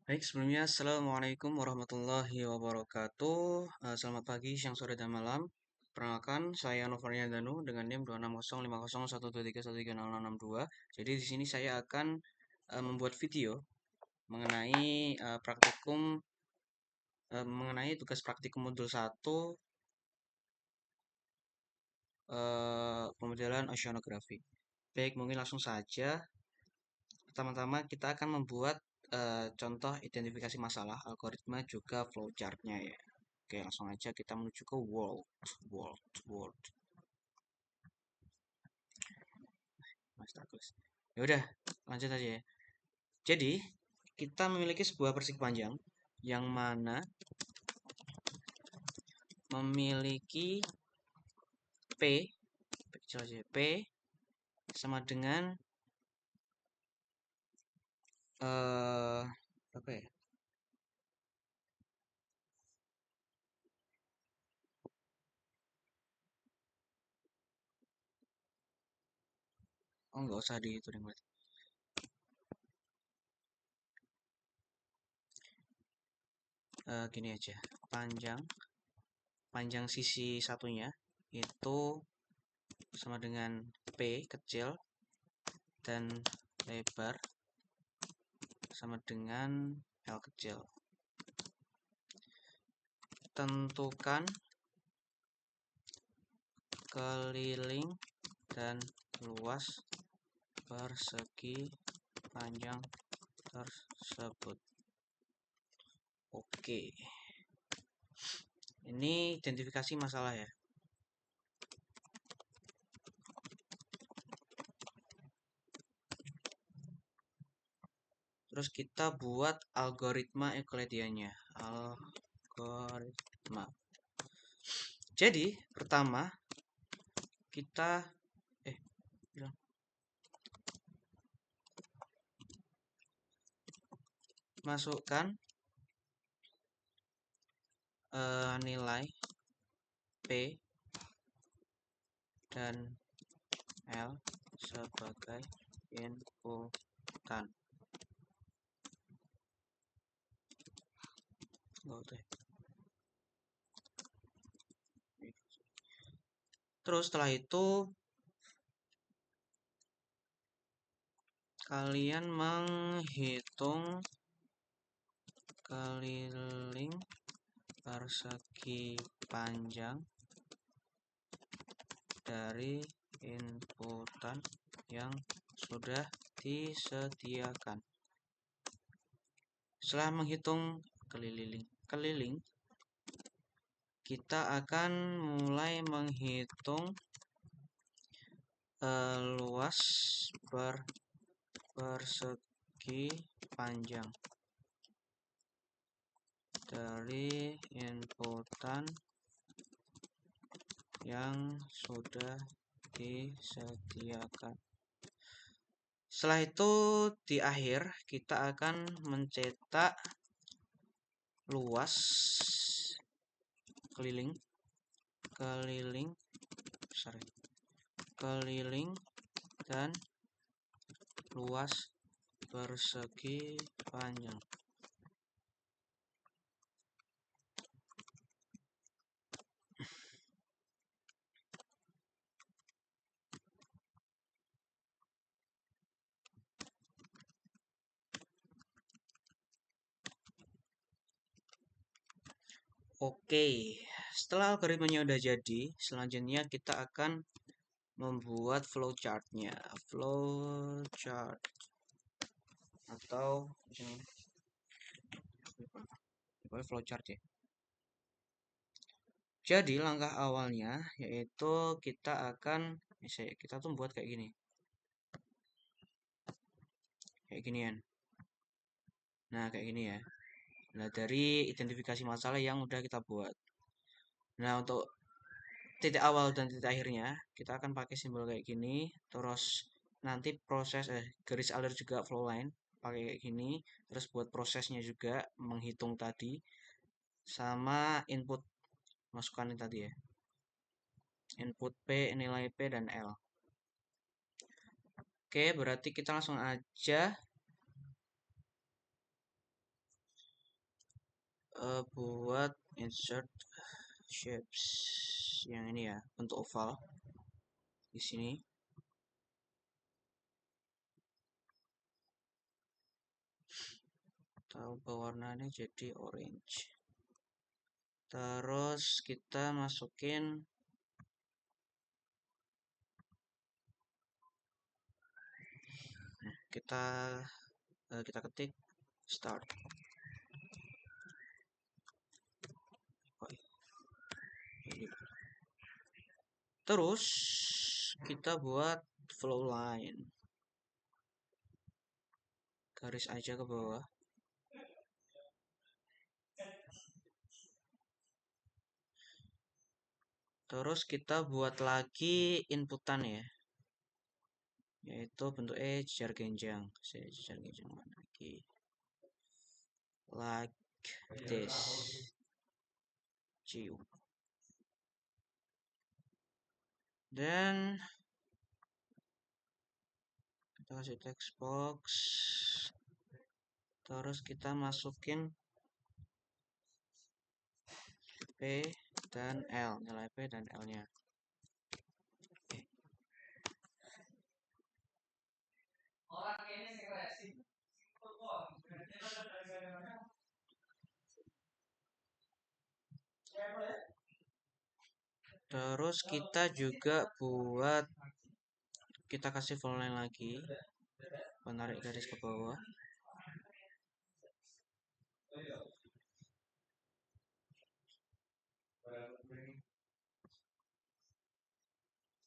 Baik, sebelumnya Assalamualaikum warahmatullahi wabarakatuh. Selamat pagi, siang, sore, dan malam. Perkenalkan, saya Novarian Danu dengan NIM 26050123136062. Jadi di sini saya akan membuat video mengenai mengenai tugas praktikum modul 1 pemodelan oceanografi. Baik, mungkin langsung saja. Pertama-tama kita akan membuat contoh identifikasi masalah, algoritma juga flowchartnya ya. Oke, langsung aja kita menuju ke world. Mas Douglas. Ya udah, lanjut aja ya. Jadi, kita memiliki sebuah persegi panjang yang mana memiliki P, kecil aja, P sama dengan apa ya? Oh, nggak usah dihitung berarti. Gini aja, panjang panjang sisi satunya itu sama dengan P kecil dan lebar sama dengan L kecil. Tentukan keliling dan luas persegi panjang tersebut. Oke, ini identifikasi masalah ya. Terus kita buat algoritma Euclideannya. Algoritma. Jadi, pertama kita bilang masukkan nilai P dan L sebagai inputan. Terus setelah itu kalian menghitung keliling persegi panjang dari inputan yang sudah disediakan. Setelah menghitung keliling, kita akan mulai menghitung luas persegi panjang dari inputan yang sudah disediakan. Setelah itu di akhir kita akan mencetak luas keliling dan luas persegi panjang. Oke, setelah algoritmanya udah jadi, selanjutnya kita akan membuat flowchartnya. Flowchart atau flowchart ya. Jadi langkah awalnya yaitu kita akan kita tuh buat kayak gini. Kayak ginian. Nah, kayak gini ya. Nah, dari identifikasi masalah yang udah kita buat. Nah, untuk titik awal dan titik akhirnya kita akan pakai simbol kayak gini. Terus nanti proses garis alur juga flow line pakai kayak gini. Terus buat prosesnya juga menghitung tadi sama input masukan tadi ya. Input P, nilai P dan L. Oke, berarti kita langsung aja buat insert shapes yang ini ya, bentuk oval di sini. Kita ubah warnanya jadi orange. Terus kita masukin kita ketik start. Terus kita buat flow line, garis aja ke bawah. Terus kita buat lagi inputan ya, yaitu bentuknya jejar genjang. Jejar genjang lagi, like this. Ciu. Dan kita kasih text box. Terus kita masukin P dan L, nilai P dan L-nya. Terus kita juga buat, kita kasih full line lagi, menarik garis ke bawah.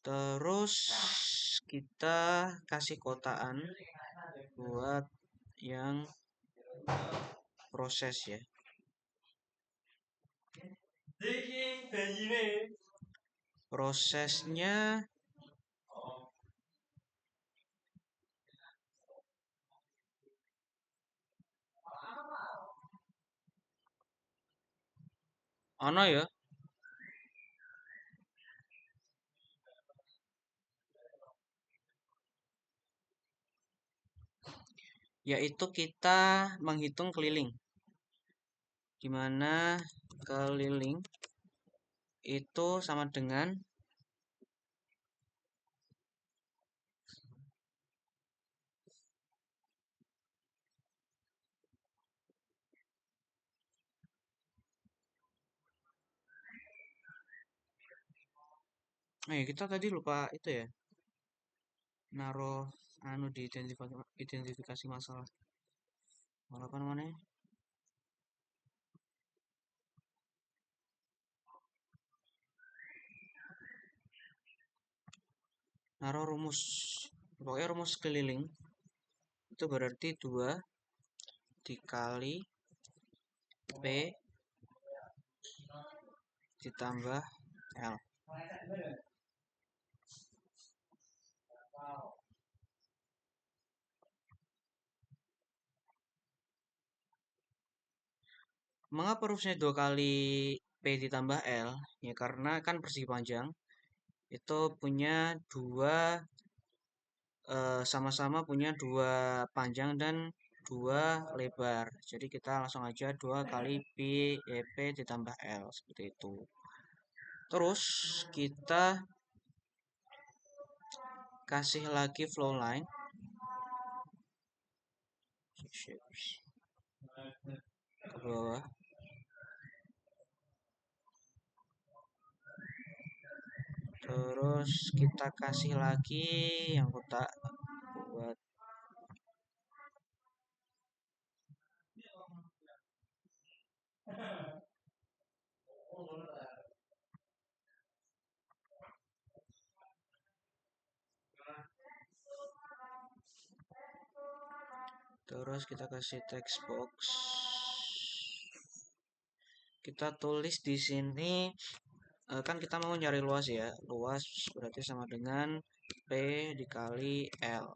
Terus kita kasih kotaan buat yang proses ya. Prosesnya ono ya. Yaitu kita menghitung keliling, dimana keliling itu sama dengan kita tadi lupa itu ya, naruh anu di identifikasi masalah. Apa namanya? Naruh rumus. Pokoknya rumus keliling itu berarti 2 dikali P ditambah L. Mengapa rumusnya 2 kali P ditambah L? Ya karena kan persegi panjang itu punya sama-sama punya 2 panjang dan 2 lebar. Jadi kita langsung aja 2 kali P ditambah L seperti itu. Terus kita kasih lagi flow line. Ke bawah. Terus kita kasih lagi yang kotak buat terus kita kasih text box. Kita tulis di sini kan kita mau nyari luas ya. Luas berarti sama dengan P dikali L.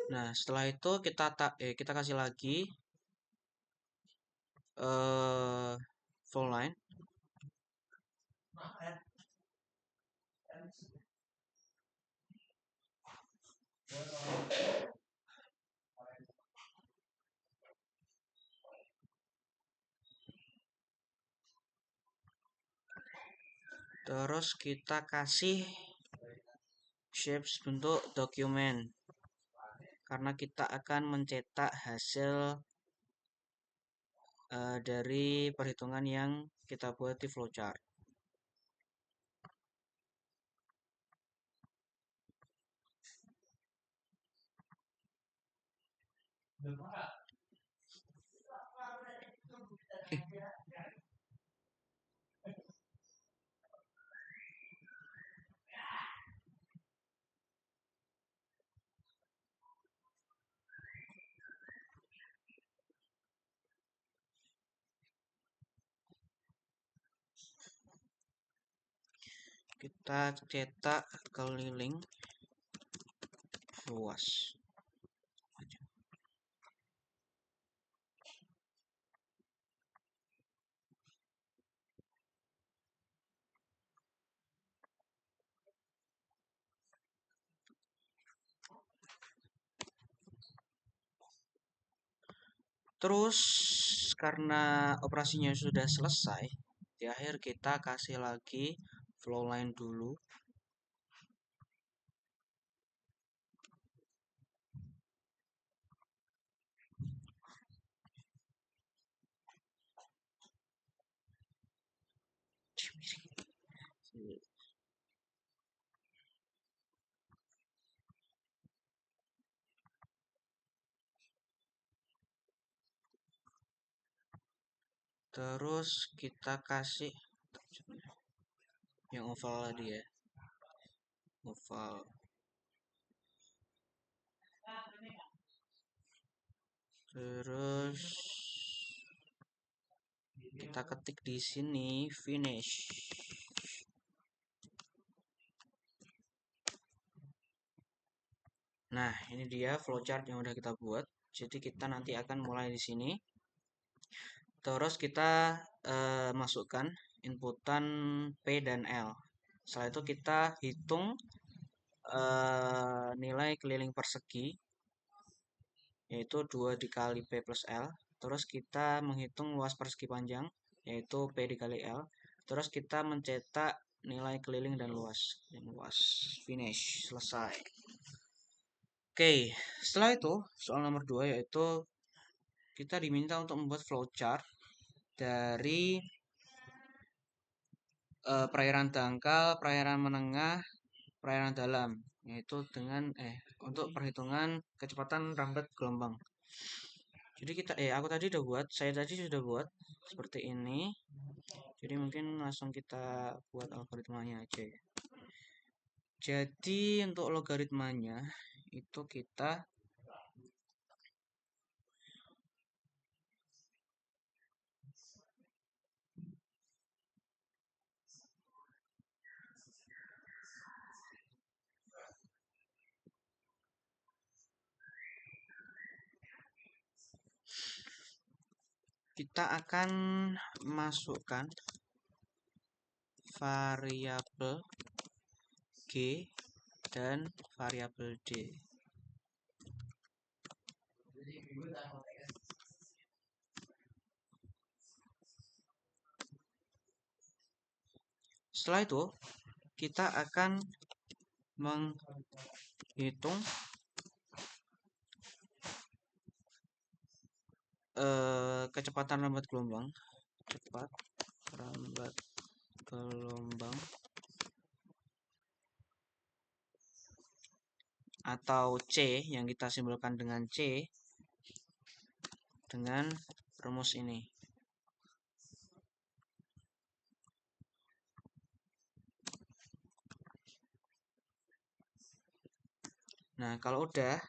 Nah, setelah itu kita kasih lagi full line. Terus kita kasih shapes bentuk dokumen karena kita akan mencetak hasil dari perhitungan yang kita buat di flowchart. Kita cetak keliling luas. Terus karena operasinya sudah selesai, di akhir kita kasih lagi flowline dulu. Terus kita kasih yang oval tadi ya, oval. Terus kita ketik di sini finish. Nah, ini dia flowchart yang udah kita buat. Jadi kita nanti akan mulai di sini. Terus kita masukkan inputan P dan L. Setelah itu kita hitung nilai keliling persegi, yaitu 2 dikali P plus L. Terus kita menghitung luas persegi panjang, yaitu P dikali L. Terus kita mencetak nilai keliling dan luas. Finish, selesai. Oke, setelah itu soal nomor 2 yaitu kita diminta untuk membuat flowchart dari perairan dangkal, perairan menengah, perairan dalam, yaitu dengan untuk perhitungan kecepatan rambat gelombang. Jadi saya tadi sudah buat seperti ini. Jadi mungkin langsung kita buat algoritmanya aja ya. Jadi untuk logaritmanya itu kita akan masukkan variabel G dan variabel D. Setelah itu kita akan menghitung kecepatan rambat gelombang, atau C yang kita simbolkan dengan C dengan rumus ini. Nah, kalau udah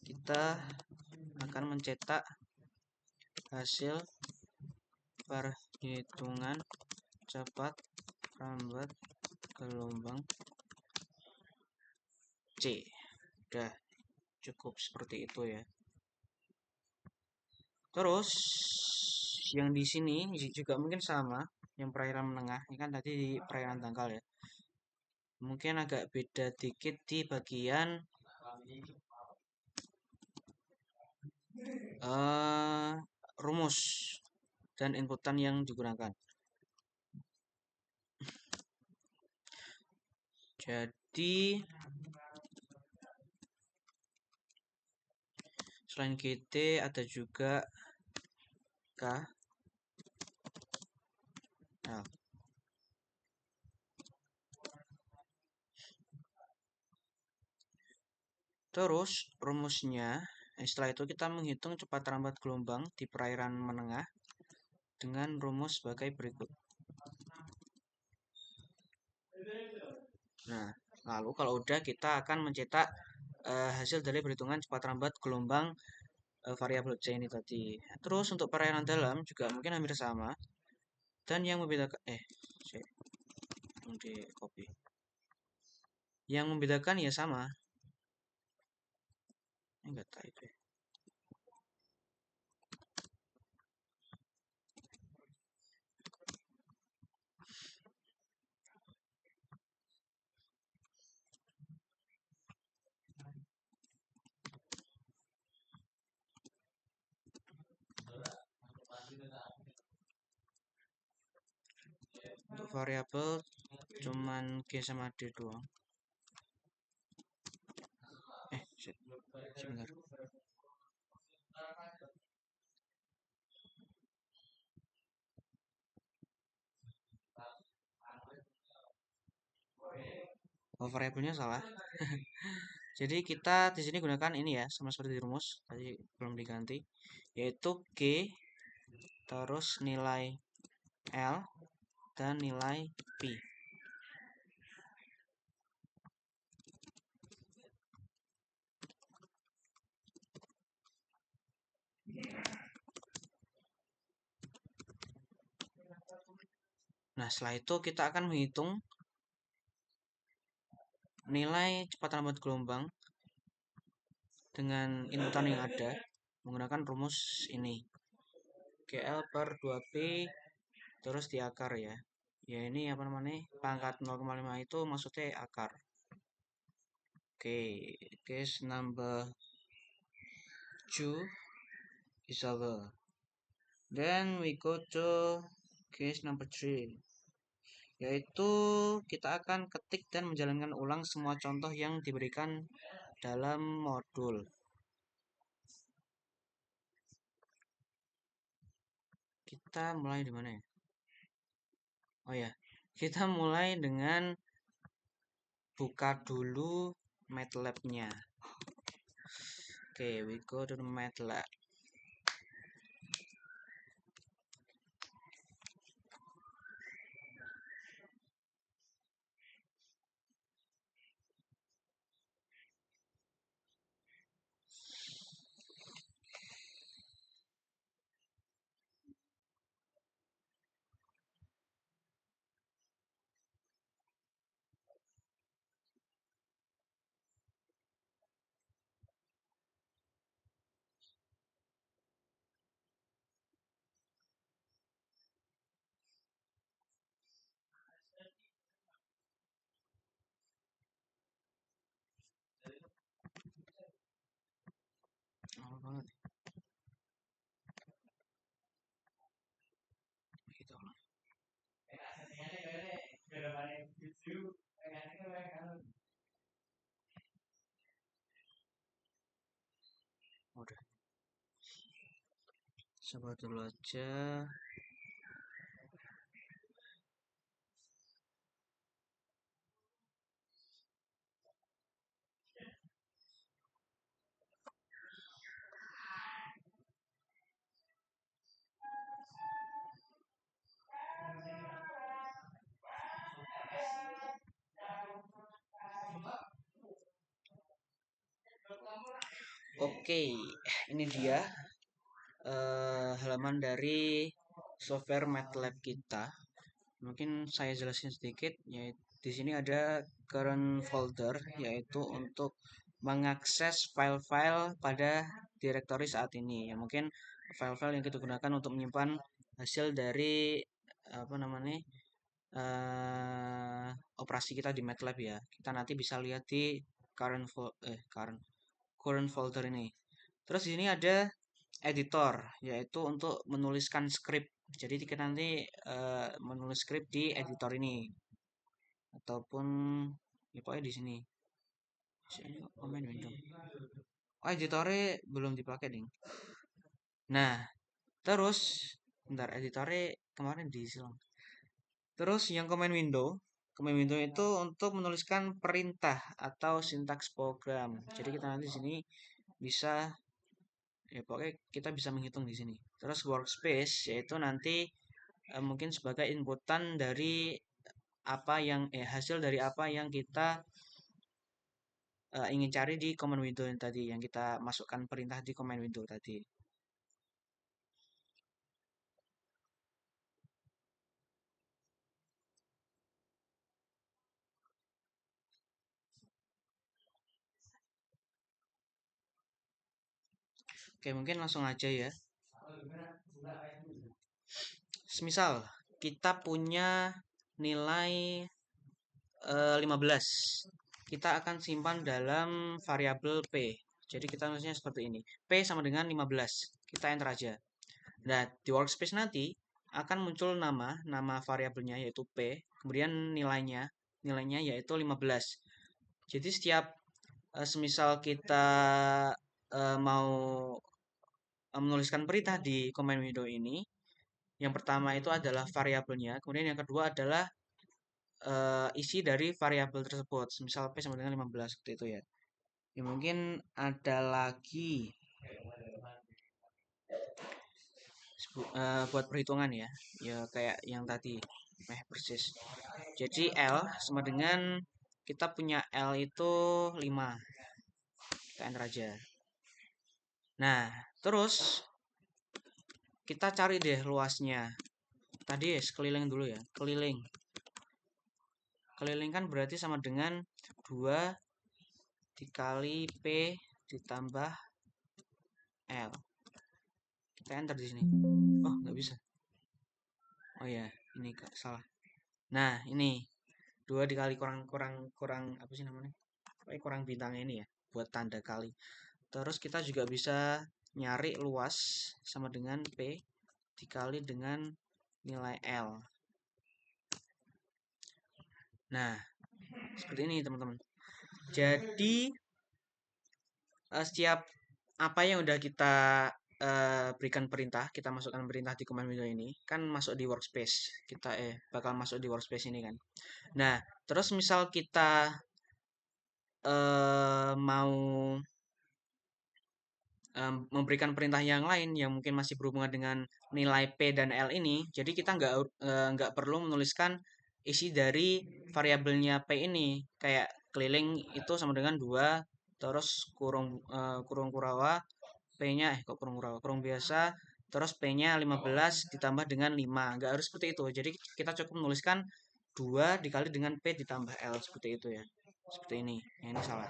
kita akan mencetak hasil perhitungan cepat rambat gelombang C. Udah cukup seperti itu ya. Terus yang di sini juga mungkin sama, yang perairan menengah. Ini kan tadi di perairan dangkal ya. Mungkin agak beda dikit di bagian rumus dan inputan yang digunakan. Jadi selain GT ada juga K, L. Terus rumusnya, setelah itu kita menghitung cepat lambat gelombang di perairan menengah dengan rumus sebagai berikut. Nah, lalu kalau udah kita akan mencetak hasil dari perhitungan cepat lambat gelombang variabel C ini tadi. Terus untuk perairan dalam juga mungkin hampir sama. Dan yang membedakan di copy. Yang membedakan ya sama. Enggak type ya. Untuk variabel cuman G sama D doang. Sebentar. Oh, variabelnya salah. Jadi kita di sini gunakan ini ya, sama seperti di rumus tadi belum diganti, yaitu G terus nilai L dan nilai P. Nah, setelah itu kita akan menghitung nilai cepat lambat gelombang dengan inputan yang ada menggunakan rumus ini. GL per 2P terus di akar ya. Ya ini apa namanya? Pangkat 0,5 itu maksudnya akar. Oke, case number 2 is over. Then we go to case number 3. Yaitu kita akan ketik dan menjalankan ulang semua contoh yang diberikan dalam modul. Kita mulai di mana ya? Oh ya, kita mulai dengan buka dulu MATLAB-nya. Oke, we go to the MATLAB. Awal banget. Gitu. Udah. Coba dulu aja. Oke, ini dia halaman dari software MATLAB kita. Mungkin saya jelasin sedikit, yaitu di sini ada current folder, yaitu untuk mengakses file-file pada direktori saat ini. Ya mungkin file-file yang kita gunakan untuk menyimpan hasil dari apa namanya eh, operasi kita di MATLAB ya. Kita nanti bisa lihat di current folder ini. Terus di sini ada editor, yaitu untuk menuliskan script. Jadi kita nanti menulis script di editor ini ataupun ya pokoknya di sini. Sini komen window. Oh, editornya belum dipakai, ding. Nah, terus bentar editornya kemarin disilang. Terus yang command window itu untuk menuliskan perintah atau sintaks program. Jadi kita nanti di sini bisa ya pokoknya kita bisa menghitung di sini. Terus workspace yaitu nanti mungkin sebagai inputan dari apa yang hasil dari apa yang kita ingin cari di command window yang tadi yang kita masukkan perintah di command window tadi. Oke, mungkin langsung aja ya. Semisal kita punya nilai 15. Kita akan simpan dalam variabel P. Jadi kita nulisnya seperti ini. P sama dengan 15. Kita enter aja. Nah, di workspace nanti akan muncul nama variabelnya yaitu P, kemudian nilainya yaitu 15. Jadi setiap semisal kita mau menuliskan perintah di command window ini, yang pertama itu adalah variabelnya, kemudian yang kedua adalah isi dari variabel tersebut. Misal P sama dengan 15 seperti itu ya. Ya mungkin ada lagi buat perhitungan ya. Ya kayak yang tadi persis. Jadi L sama dengan kita punya L itu 5. Kita enter aja. Nah, terus kita cari deh luasnya. Tadi ya sekeliling dulu ya. Keliling. Keliling kan berarti sama dengan 2 dikali P ditambah L. Kita enter di sini. Oh, nggak bisa. Oh ya, ini salah. Nah, ini 2 dikali kurang kurang kurang apa sih namanya? Kurang bintangnya ini ya, buat tanda kali. Terus kita juga bisa nyari luas sama dengan P dikali dengan nilai L. Nah, seperti ini teman-teman. Jadi setiap apa yang udah kita berikan perintah, kita masukkan perintah di command window ini, kan masuk di workspace. Kita bakal masuk di workspace ini kan. Nah, terus misal kita mau memberikan perintah yang lain yang mungkin masih berhubungan dengan nilai P dan L ini, jadi kita nggak perlu menuliskan isi dari variabelnya P ini. Kayak keliling itu sama dengan 2, terus kurung kurawa, P-nya kok kurung kurawa, kurung biasa, terus P-nya 15 ditambah dengan 5. Nggak harus seperti itu. Jadi kita cukup menuliskan 2 dikali dengan P ditambah L seperti itu ya. Seperti ini. Yang ini salah.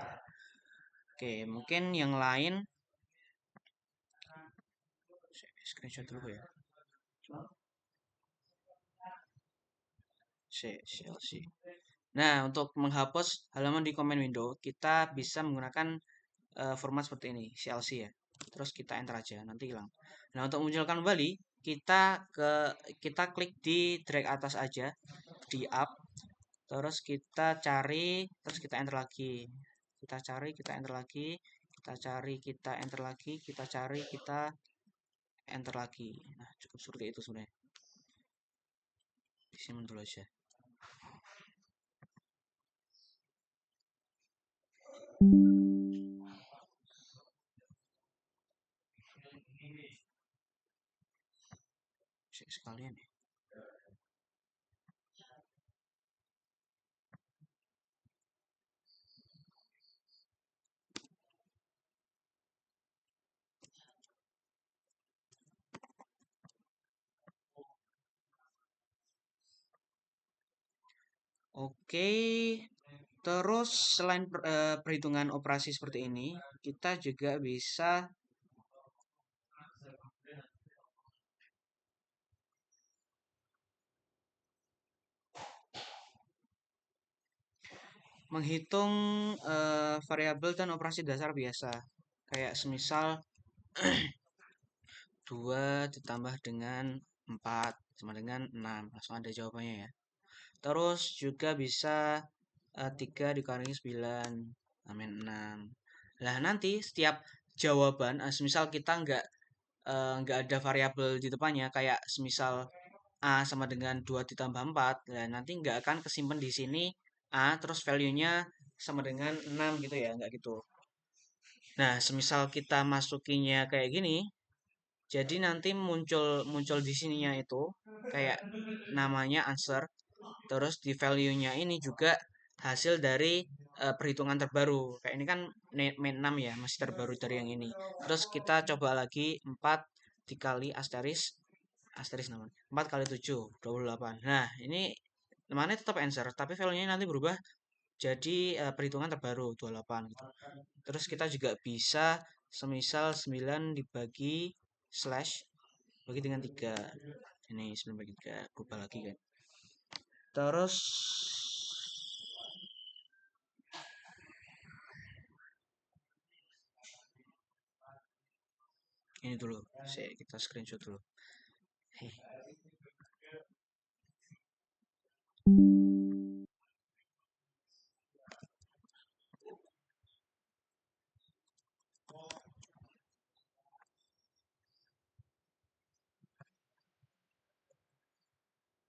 Oke, mungkin yang lain screenshot dulu ya. CLC. Nah, untuk menghapus halaman di command window, kita bisa menggunakan format seperti ini, CLC ya. Terus kita enter aja, nanti hilang. Nah, untuk memunculkan kembali, kita klik di drag atas aja, di up, terus kita cari, terus kita enter lagi. Kita cari, kita enter lagi, kita cari, kita enter lagi, kita cari, kita enter lagi. Nah, cukup seperti itu sebenarnya. Disimpan dulu aja. Sekalian ya. Oke, terus selain perhitungan operasi seperti ini, kita juga bisa menghitung variabel dan operasi dasar biasa. Kayak semisal 2 ditambah dengan 4 sama dengan 6. Langsung ada jawabannya ya. Terus juga bisa 3 dikurangi 9 sama 6. Nah, nanti setiap jawaban, semisal kita nggak ada variabel di depannya, kayak semisal A sama dengan 2 ditambah 4, nah nanti nggak akan kesimpan di sini A, terus value-nya sama dengan 6 gitu ya, nggak gitu. Nah, semisal kita masukinya kayak gini, jadi nanti muncul muncul di sininya itu kayak namanya answer, terus di value-nya ini juga hasil dari perhitungan terbaru. Kayak ini kan main 6 ya, masih terbaru dari yang ini. Terus kita coba lagi 4 dikali asteris namanya. 4 kali 7, 28. Nah, ini namanya tetap answer, tapi value-nya nanti berubah jadi perhitungan terbaru 28 gitu. Terus kita juga bisa semisal 9 dibagi slash bagi dengan 3. Ini 9 bagi 3 berubah lagi kan. Terus ini dulu, kita screenshot dulu. Hei.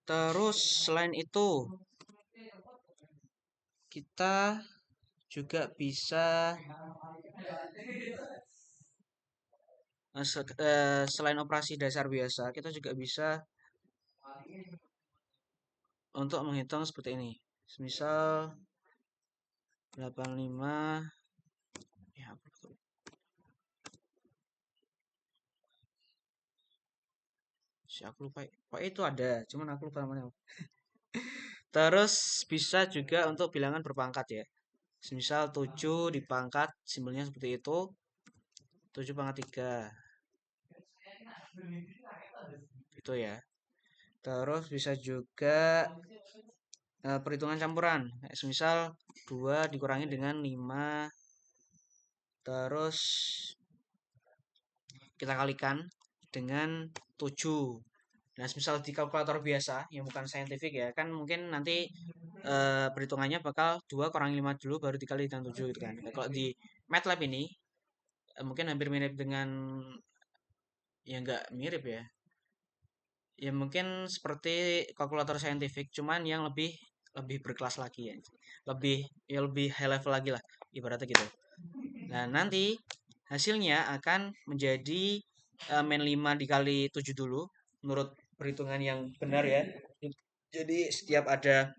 Terus selain itu kita juga bisa selain operasi dasar biasa, kita juga bisa untuk menghitung seperti ini. Misal 85 ya betul. Aku lupa. Pak itu ada, cuman aku lupa namanya. Terus bisa juga untuk bilangan berpangkat ya. Semisal 7 dipangkat simbolnya seperti itu. 7 pangkat 3. Itu ya. Terus bisa juga perhitungan campuran. Semisal 2 dikurangi dengan 5. Terus kita kalikan dengan 7. Nah, misal di kalkulator biasa yang bukan saintifik ya, kan mungkin nanti perhitungannya bakal 2 kurang 5 dulu baru dikali dengan 7 gitu kan. Nah, kalau di MATLAB ini mungkin hampir mirip dengan ya nggak mirip ya. Ya mungkin seperti kalkulator saintifik cuman yang lebih lebih berkelas lagi ya. Lebih high level lagi lah ibaratnya gitu. Nah, nanti hasilnya akan menjadi min 5 dikali 7 dulu menurut perhitungan yang benar ya. Jadi setiap ada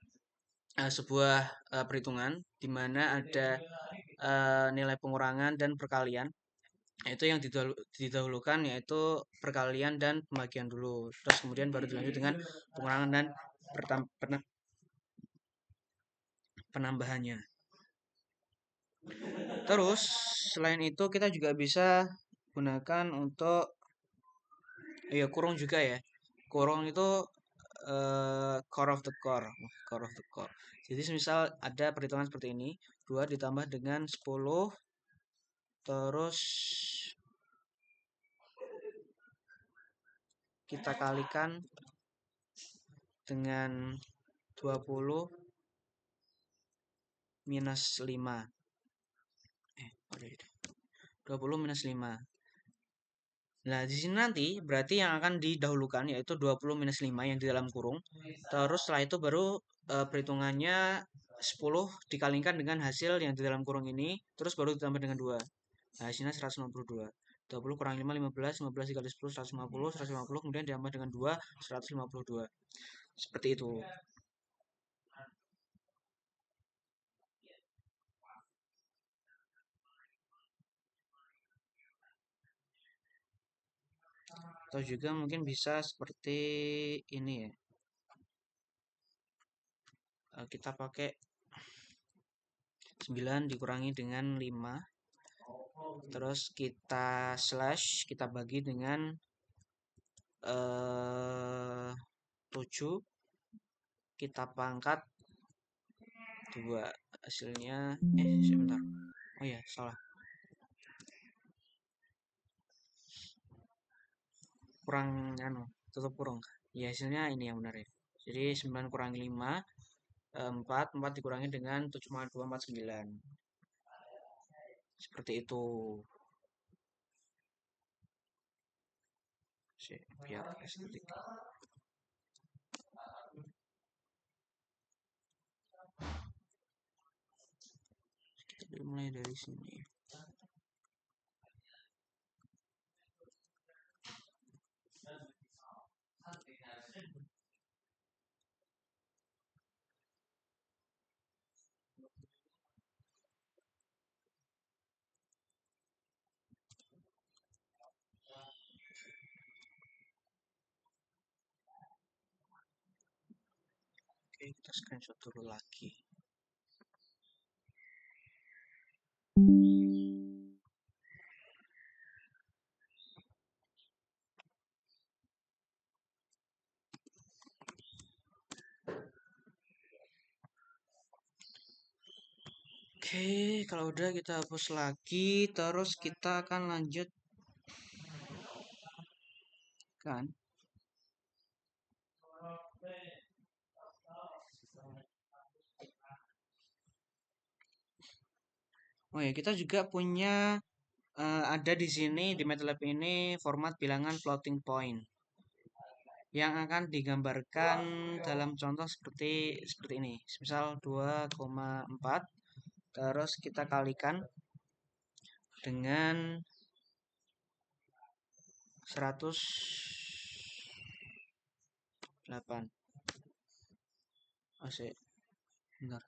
sebuah perhitungan di mana ada nilai pengurangan dan perkalian, itu yang didahulukan yaitu perkalian dan pembagian dulu. Terus kemudian baru dilanjut dengan pengurangan dan penambahannya. Terus selain itu kita juga bisa gunakan untuk ya kurung juga ya. Kurung itu core of the core, core of the core. Jadi misal ada perhitungan seperti ini, 2 ditambah dengan 10 terus kita kalikan dengan 20 minus 5. 20 minus 5. Nah, di sini nanti berarti yang akan didahulukan yaitu 20 minus 5 yang di dalam kurung. Terus setelah itu baru perhitungannya 10 dikalikan dengan hasil yang di dalam kurung ini, terus baru ditambah dengan 2. Nah, hasilnya 152. 20 kurang 5, 15, 15 dikali 10, 150, 150, kemudian ditambah dengan 2, 152. Seperti itu. Atau juga mungkin bisa seperti ini ya. Kita pakai 9 dikurangi dengan 5. Terus kita slash, kita bagi dengan 7. Kita pangkat 2. hasilnya sebentar. Oh ya, salah. Kurang tutup kurung. Ya, hasilnya ini yang benar ya. Jadi 9 kurangi 5, 4 dikurangi dengan 7,249. Seperti itu. Biar estetik. Kita mulai dari sini. Oke, kita screenshot dulu lagi. Oke, kalau udah kita hapus lagi, terus kita akan lanjut kan. Oh ya, kita juga punya ada di sini di MATLAB ini format bilangan floating point yang akan digambarkan dalam contoh seperti ini. Misal 2,4 terus kita kalikan dengan 108. Oh, bentar.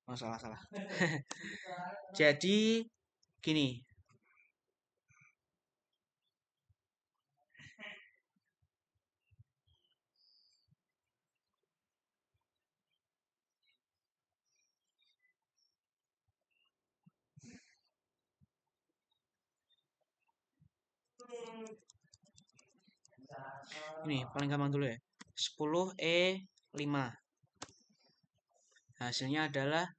Oh, salah. Jadi gini. Ini paling gampang dulu ya. 10E5. Hasilnya adalah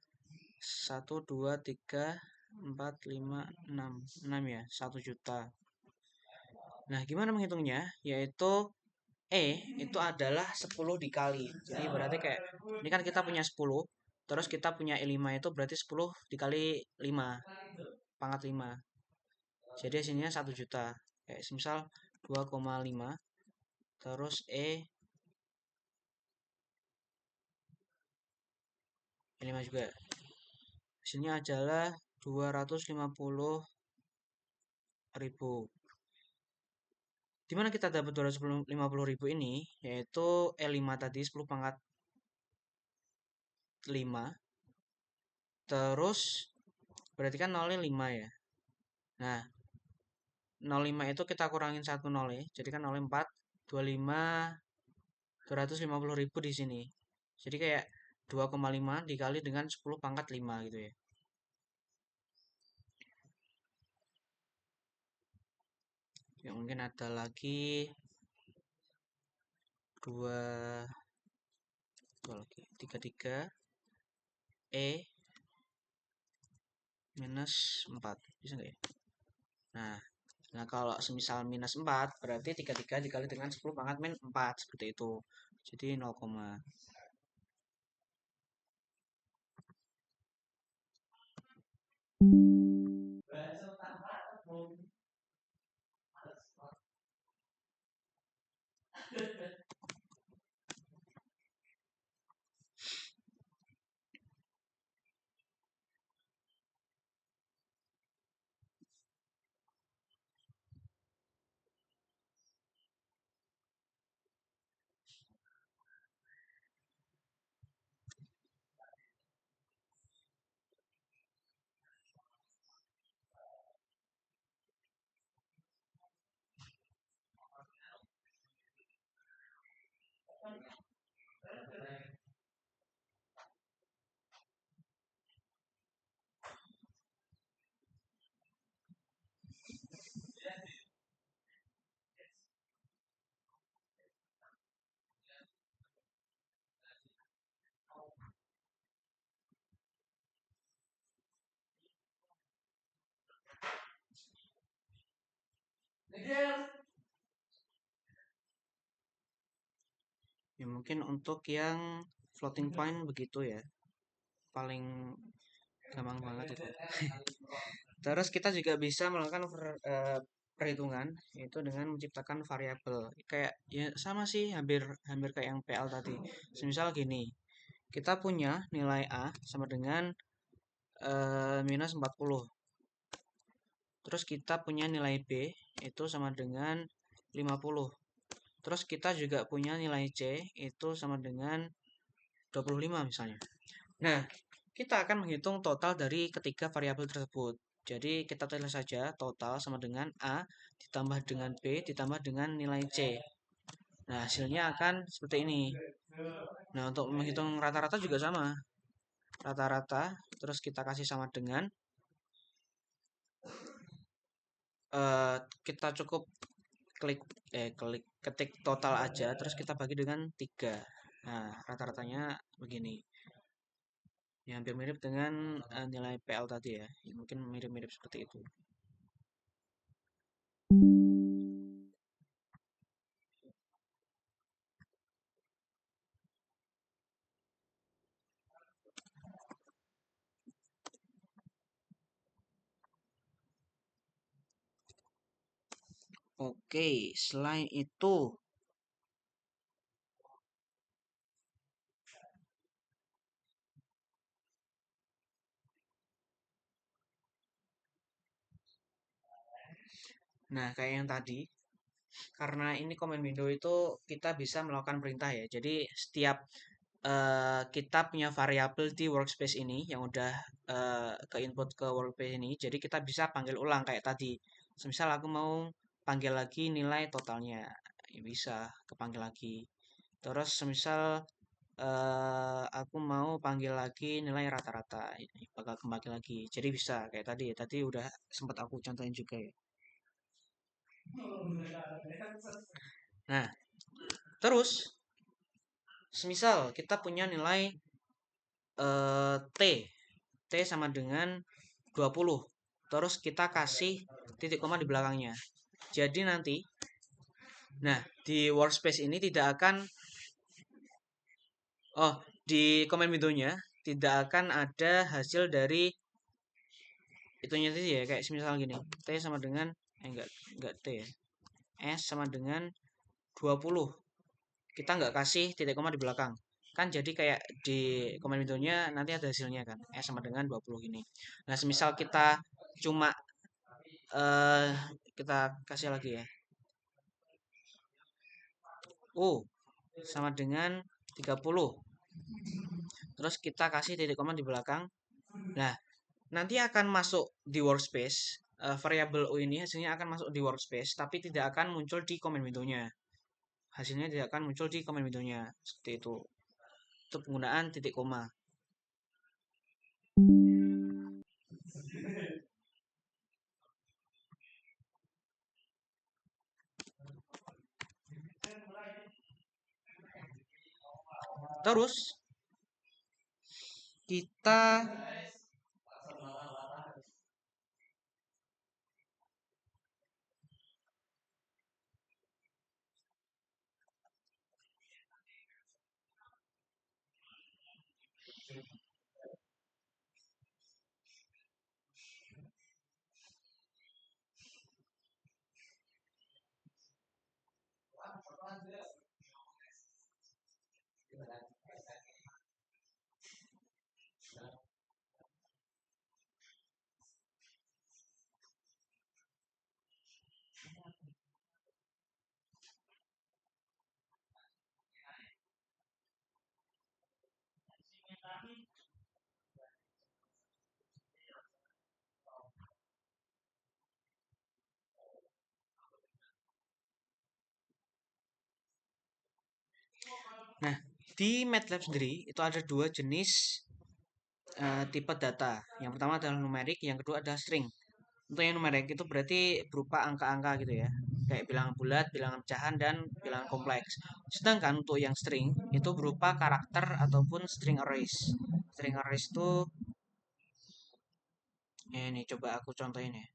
1, 2, 3, 4, 5, 6. 6 ya, 1 juta. Nah, gimana menghitungnya? Yaitu E itu adalah 10 dikali. Jadi berarti kayak, ini kan kita punya 10, terus kita punya E5 itu berarti 10 dikali 5, pangkat 5. Jadi hasilnya 1 juta. Kayak misal 2,5, terus E5 juga. Hasilnya adalah 250.000. Dimana kita dapat 250.000 ini, yaitu E5 tadi 10 pangkat 5. Terus berarti kan nolnya 5 ya. Nah, 05 itu kita kurangin 1 nol ya. Jadi kan 04, 25, 250.000 di sini. Jadi kayak 2,5 dikali dengan 10 pangkat 5 gitu ya. Ya mungkin ada lagi 2 lagi 33 E minus 4. Bisa nggak ya? Nah, kalau semisal minus 4 berarti 33 dikali dengan 10 pangkat min 4 seperti itu. Jadi 0, Ya mungkin untuk yang floating point begitu ya, paling gampang banget itu. Terus kita juga bisa melakukan perhitungan yaitu dengan menciptakan variabel. Kayak ya sama sih, hampir hampir kayak yang PL tadi. Semisal gini, kita punya nilai A sama dengan minus 40. Terus kita punya nilai B itu sama dengan 50. Terus kita juga punya nilai C itu sama dengan 25 misalnya. Nah, kita akan menghitung total dari ketiga variabel tersebut. Jadi kita tulis saja total sama dengan A ditambah dengan B ditambah dengan nilai C. Nah, hasilnya akan seperti ini. Nah, untuk menghitung rata-rata juga sama. Rata-rata terus kita kasih sama dengan eh, kita cukup klik klik ketik total aja terus kita bagi dengan 3. Nah, rata-ratanya begini. Ya, hampir mirip dengan nilai PL tadi ya. Ya, mungkin mirip-mirip seperti itu. Oke, selain itu, nah kayak yang tadi, karena ini command window itu kita bisa melakukan perintah ya. Jadi setiap kita punya variabel di workspace ini yang udah ke input ke workspace ini, jadi kita bisa panggil ulang kayak tadi. Semisal aku mau panggil lagi nilai totalnya, ya bisa kepanggil lagi. Terus semisal aku mau panggil lagi nilai rata-rata, ini bakal kembali lagi. Jadi bisa kayak tadi ya. Tadi udah sempat aku contohin juga ya. Nah, terus semisal kita punya nilai T. T sama dengan 20. Terus kita kasih titik koma di belakangnya. Jadi nanti, nah di workspace ini tidak akan, oh di comment window-nya tidak akan ada hasil dari itunya tadi ya. Kayak semisal gini, T sama dengan, enggak T ya. S sama dengan 20. Kita nggak kasih titik koma di belakang. Kan jadi kayak di comment window-nya nanti ada hasilnya kan. S sama dengan 20 gini. Nah, semisal kita cuma eh kita kasih lagi ya. U sama dengan 30. Terus kita kasih titik koma di belakang. Nah, nanti akan masuk di workspace. Variabel U ini hasilnya akan masuk di workspace, tapi tidak akan muncul di comment window-nya. Hasilnya tidak akan muncul di comment window-nya. Seperti itu. Itu penggunaan titik koma. Terus kita Nah, di MATLAB sendiri itu ada dua jenis tipe data. Yang pertama adalah numerik, yang kedua adalah string. Untuk yang numerik itu berarti berupa angka-angka gitu ya. Kayak bilangan bulat, bilangan pecahan, dan bilangan kompleks. Sedangkan untuk yang string itu berupa karakter ataupun string arrays. String arrays itu ini coba aku contohin ya.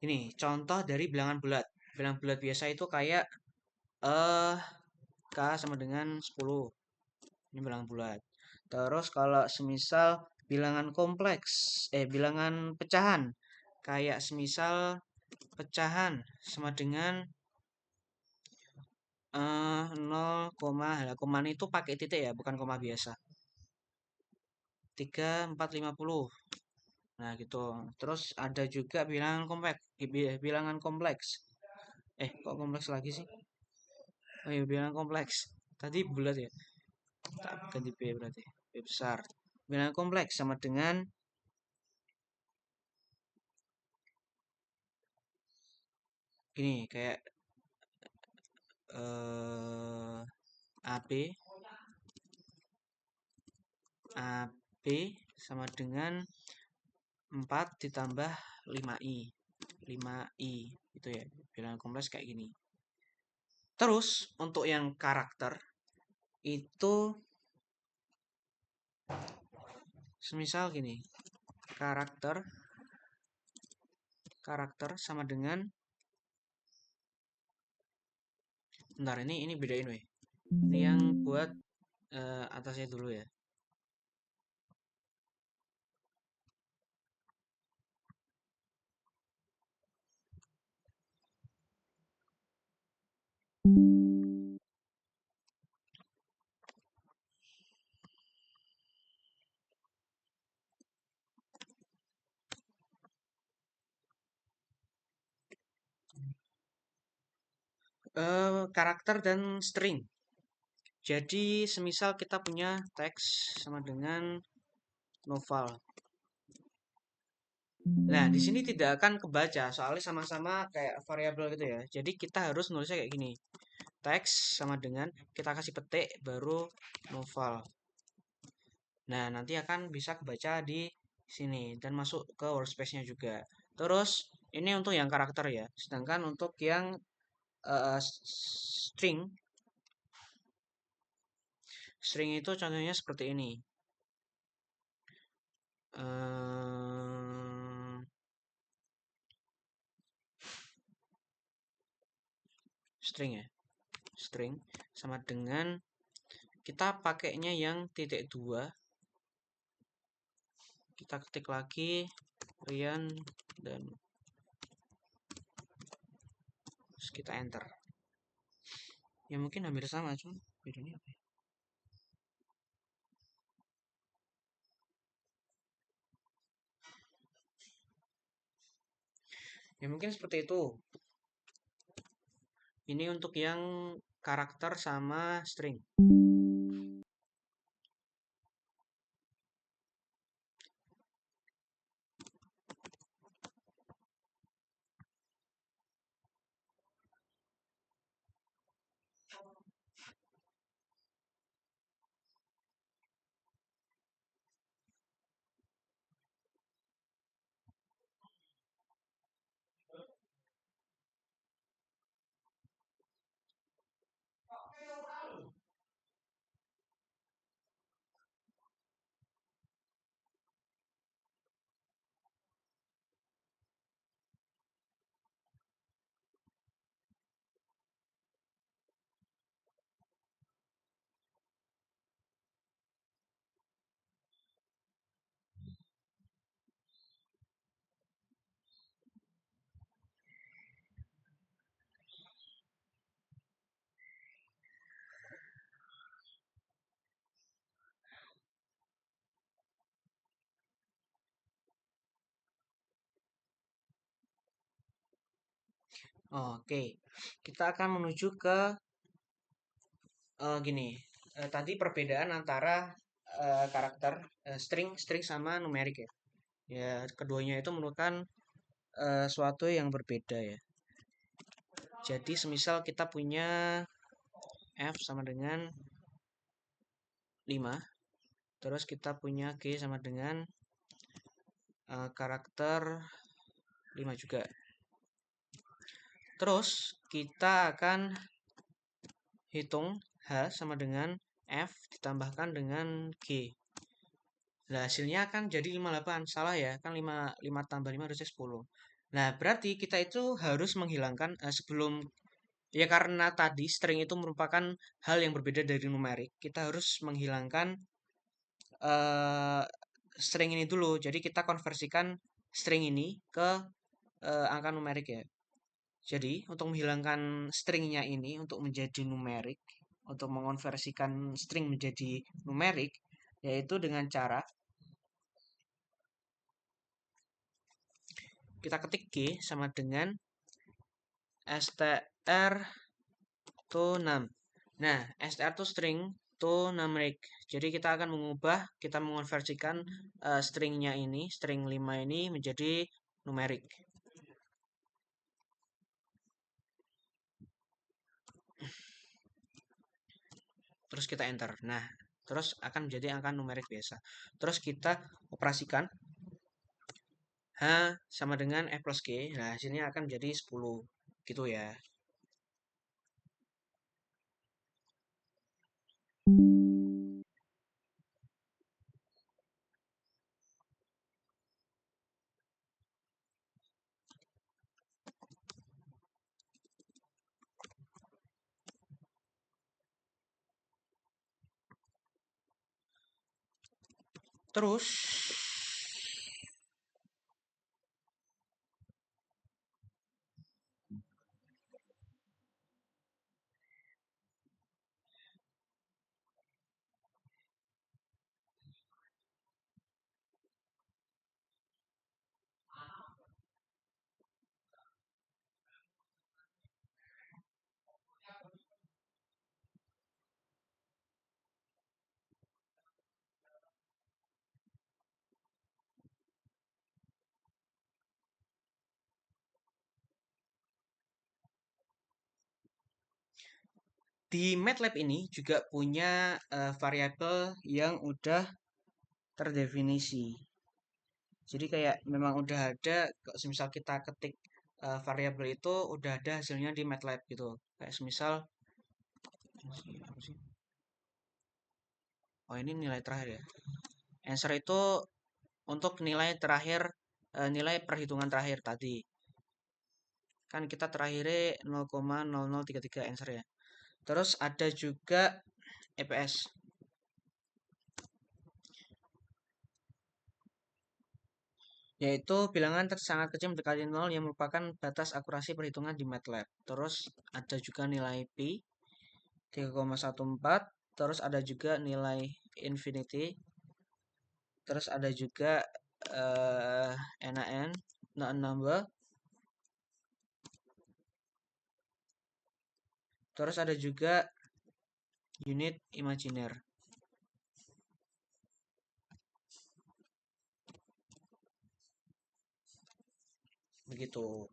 Ini contoh dari bilangan bulat. Bilangan bulat biasa itu kayak eh K sama dengan 10. Ini bilangan bulat. Terus kalau semisal bilangan kompleks, bilangan pecahan, kayak semisal pecahan sama dengan 0, lah, koma itu pakai titik ya, bukan koma biasa. 3, 4, 50. Nah, gitu. Terus ada juga bilangan kompleks, bilangan kompleks. Kok kompleks lagi sih? Oh iya, bilangan kompleks. Tadi bulat ya. Tak ganti B berarti. B besar. Bilangan kompleks sama dengan gini, kayak AB AB sama dengan 4 ditambah 5i. 5i itu ya, bilangan kompleks kayak gini. Terus untuk yang karakter itu semisal gini. Karakter sama dengan, bentar, ini bedain weh. Ini yang buat atasnya dulu ya. Karakter dan string. Jadi semisal kita punya teks sama dengan novel. Nah, di sini tidak akan kebaca soalnya sama-sama kayak variabel gitu ya. Jadi kita harus nulisnya kayak gini. Teks sama dengan kita kasih petik baru novel. Nah, nanti akan bisa kebaca di sini dan masuk ke workspace-nya juga. Terus ini untuk yang karakter ya. Sedangkan untuk yang string, string itu contohnya seperti ini. String ya. String sama dengan kita pakainya yang titik 2. Kita ketik lagi Rian dan terus kita enter. Ya mungkin hampir sama, cuma bedanya apa ya? Ya mungkin seperti itu. Ini untuk yang karakter sama string. Oke, kita akan menuju ke gini. Tadi perbedaan antara karakter string sama numerik ya. Ya, keduanya itu merupakan suatu yang berbeda ya. Jadi semisal kita punya F sama dengan 5, terus kita punya G sama dengan karakter 5 juga. Terus kita akan hitung H sama dengan F ditambahkan dengan G. Nah, hasilnya akan jadi 58. Salah ya, kan 5 tambah 5 harusnya 10. Nah, berarti kita itu harus menghilangkan sebelum ya karena tadi string itu merupakan hal yang berbeda dari numerik, kita harus menghilangkan eh, string ini dulu. Jadi kita konversikan string ini ke angka numerik ya. Jadi untuk menghilangkan stringnya ini untuk menjadi numerik, untuk mengonversikan string menjadi numerik, yaitu dengan cara kita ketik G sama dengan str to num. Nah, str to string to numeric. Jadi kita akan mengubah, kita mengonversikan stringnya ini, string 5 ini menjadi numerik. Terus kita enter. Nah, terus akan menjadi angka numerik biasa. Terus kita operasikan H sama dengan F plus G. Nah, hasilnya akan menjadi 10. Gitu ya. Terus di MATLAB ini juga punya variabel yang udah terdefinisi. Jadi kayak memang udah ada, kalau semisal kita ketik variabel itu udah ada hasilnya di MATLAB gitu. Kayak semisal, apa sih? Oh ini nilai terakhir ya. Answer itu untuk nilai terakhir, nilai perhitungan terakhir tadi. Kan kita terakhirnya 0,0033 answer ya. Terus ada juga EPS, yaitu bilangan sangat kecil mendekati 0 yang merupakan batas akurasi perhitungan di MATLAB. Terus ada juga nilai Pi 3,14. Terus ada juga nilai infinity. Terus ada juga eh NaN, number. Terus ada juga unit imajiner. Begitu.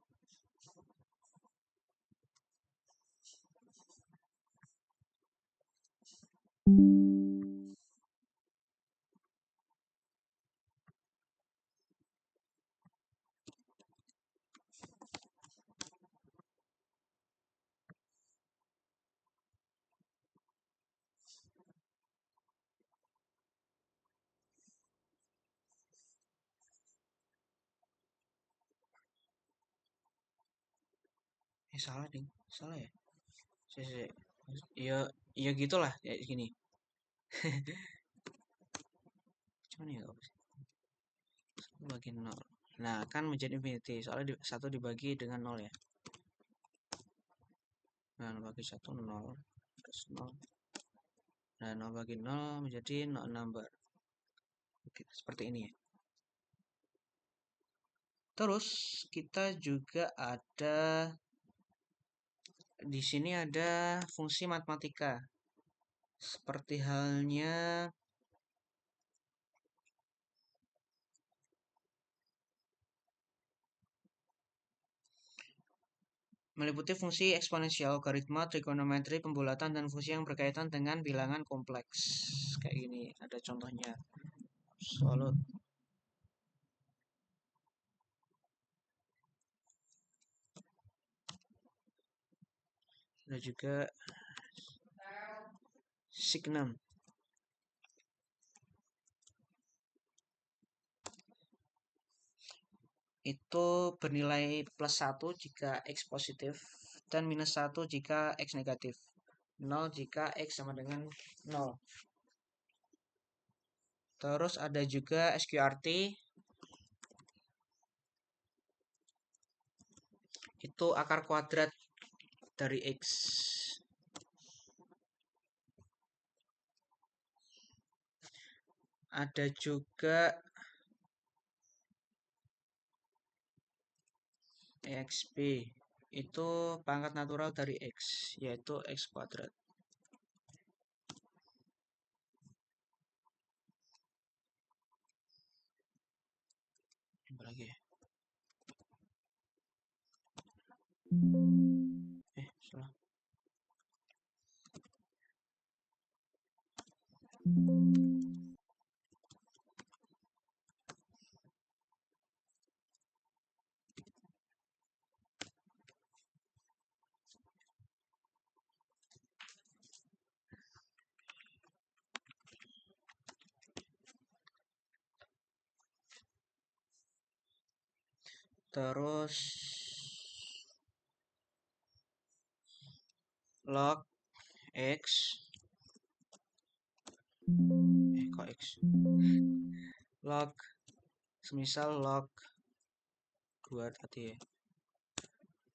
Salah ding. Salah ya? Si, si. Ya, ya gitulah ya gini. Cuman ya apa sih? Bagi 0. Nah, kan menjadi infinity. Soalnya satu dibagi dengan 0 ya. Nah, bagi 1 0. Terus 0. Nah, 0 bagi 0 menjadi 0 number. Oke, seperti ini ya. Terus kita juga ada di sini ada fungsi matematika. Seperti halnya meliputi fungsi eksponensial, logaritma, trigonometri, pembulatan, dan fungsi yang berkaitan dengan bilangan kompleks. Kayak gini, ada contohnya. Absolut. Ada juga signum. itu bernilai plus 1 jika X positif dan minus 1 jika X negatif. 0 jika X sama dengan 0. Terus ada juga SQRT, itu akar kuadrat dari X. Ada juga EXP, itu pangkat natural dari X, yaitu X kuadrat. Apa lagi ya? Salah. Terus log X, kok X? Log, semisal log 2 tadi ya.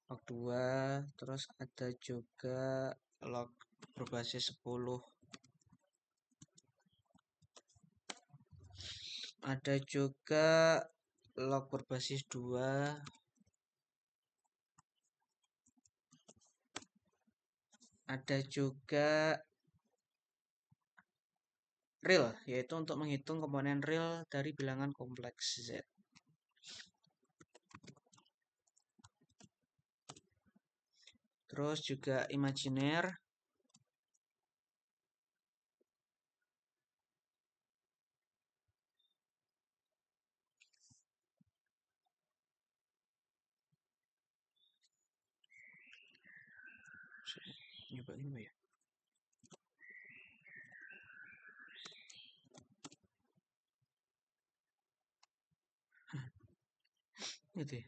Log 2, terus ada juga log berbasis 10. Ada juga log berbasis 2. Ada juga real, yaitu untuk menghitung komponen real dari bilangan kompleks Z. Terus juga imajiner. Nyoba ini ya. Gitu ya.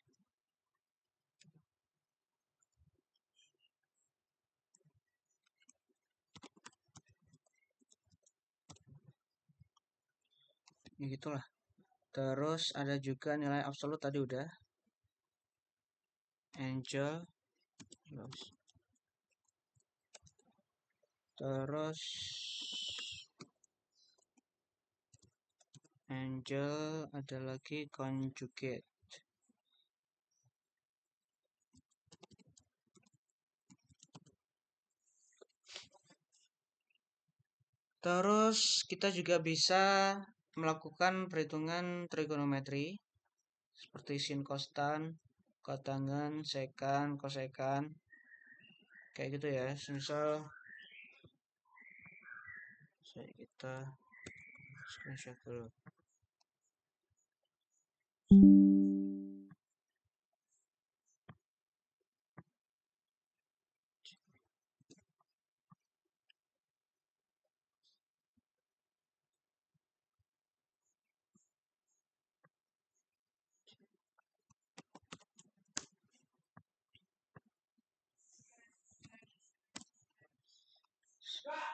Ya gitulah. Terus ada juga nilai absolut tadi udah. Angel. Terus Angel ada lagi conjugate. Terus kita juga bisa melakukan perhitungan trigonometri seperti sin kostan, kotangen, sekan, kosekan, kayak gitu ya. Misal kita screenshot dulu.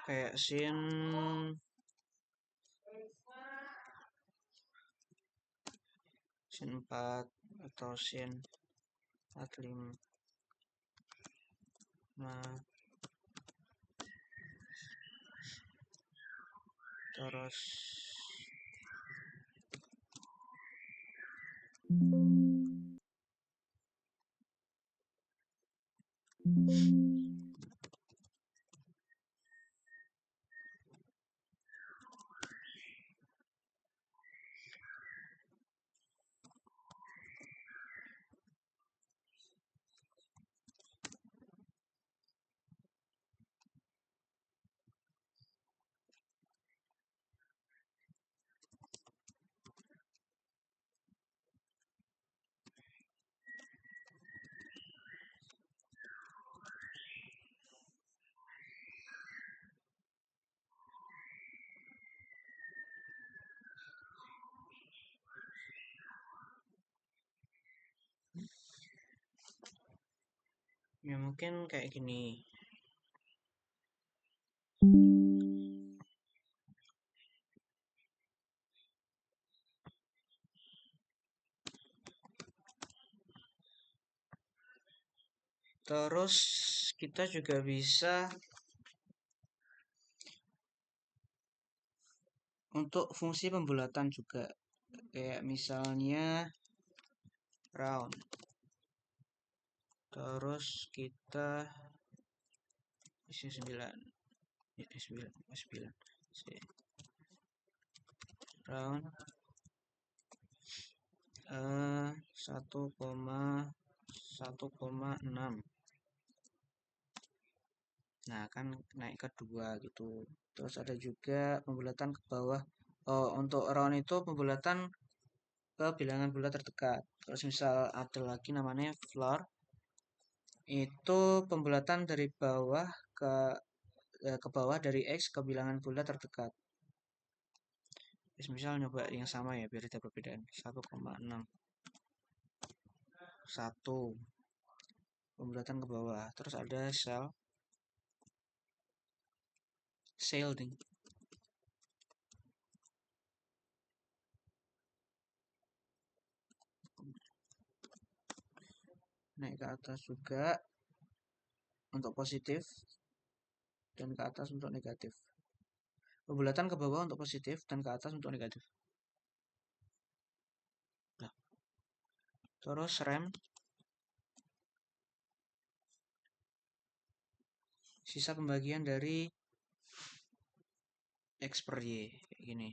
Kayak sin 4 atau sin 45. Nah, terus Ya mungkin kayak gini. Terus kita juga bisa untuk fungsi pembulatan juga. Kayak misalnya round. Terus kita isi 9. Ya, 9, 9. Round 1,6. Nah, kan naik ke 2 gitu. Terus ada juga pembulatan ke bawah. Oh, untuk round itu pembulatan ke bilangan bulat terdekat. Terus misal ada lagi namanya floor, itu pembulatan dari bawah ke bawah dari X ke bilangan bulat terdekat. Terus misal nyoba yang sama ya biar ada perbedaan. 1,6. 1 pembulatan ke bawah. Terus ada sel nih. Naik ke atas juga untuk positif dan ke atas untuk negatif. Pembulatan ke bawah untuk positif dan ke atas untuk negatif. Nah, terus rem sisa pembagian dari X per Y kayak gini.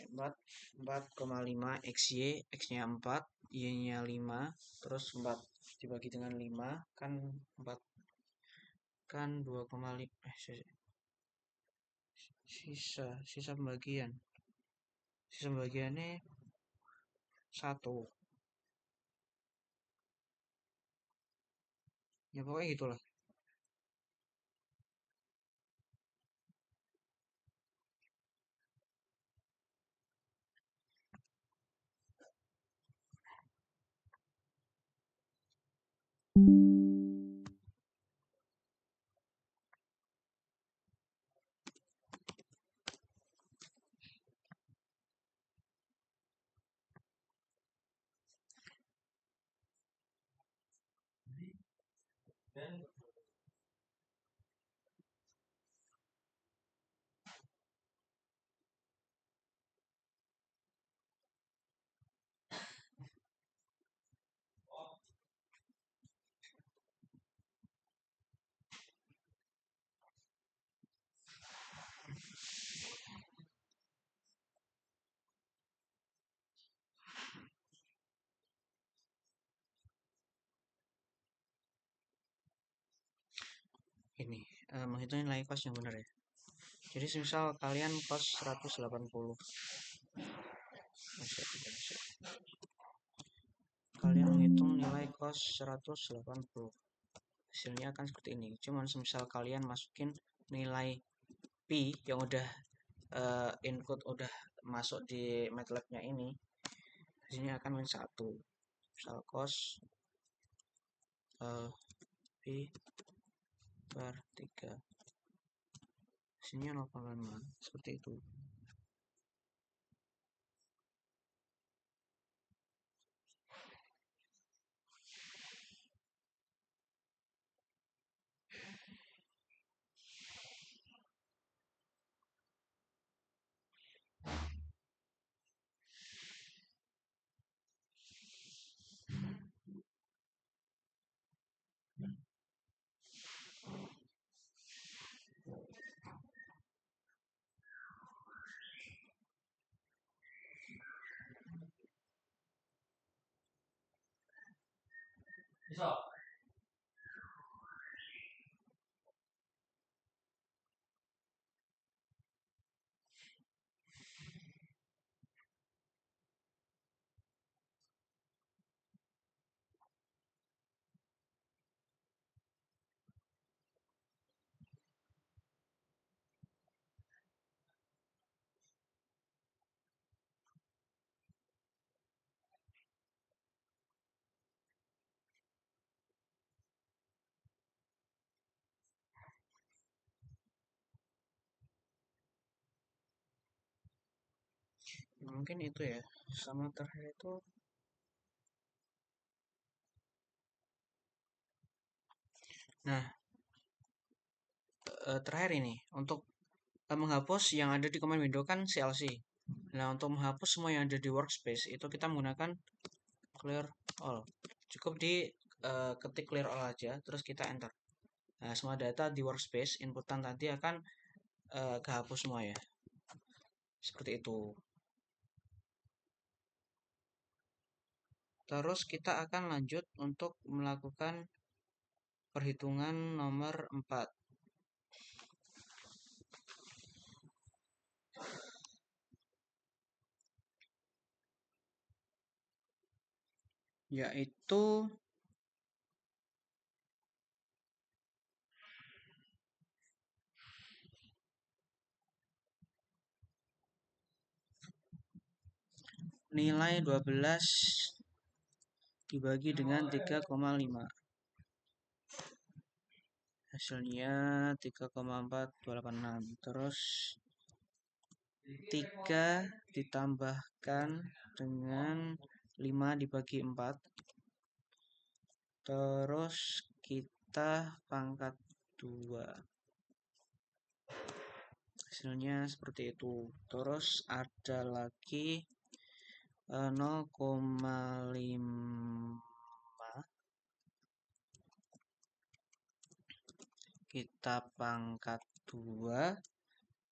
4,5 XY, X-nya 4, Y-nya 5, terus 4 dibagi dengan 5 kan 4 kan 2,5 sisa pembagian. Sisa pembagiannya 1. Ya pokoknya gitulah. Ini menghitung nilai kos yang benar ya. Jadi misal kalian kos 180. Kalian menghitung nilai kos 180. Hasilnya akan seperti ini. Cuman semisal kalian masukin nilai pi yang udah input udah masuk di MATLAB-nya ini, hasilnya akan min 1. Misal cos pi per 3 hasilnya 0,5 seperti itu. Mungkin itu ya. Sama terakhir itu, nah, terakhir ini untuk menghapus yang ada di command window kan CLC. Nah, untuk menghapus semua yang ada di workspace itu kita menggunakan clear all. Cukup di ketik clear all aja, terus kita enter. Nah, semua data di workspace inputan tadi akan kehapus semua ya. Seperti itu. Terus kita akan lanjut untuk melakukan perhitungan nomor 4, yaitu nilai 12 dibagi dengan 3,5. Hasilnya 3,4286. Terus 3 ditambahkan dengan 5 dibagi 4. Terus kita pangkat 2. Hasilnya seperti itu. Terus ada lagi 0,5 kita pangkat 2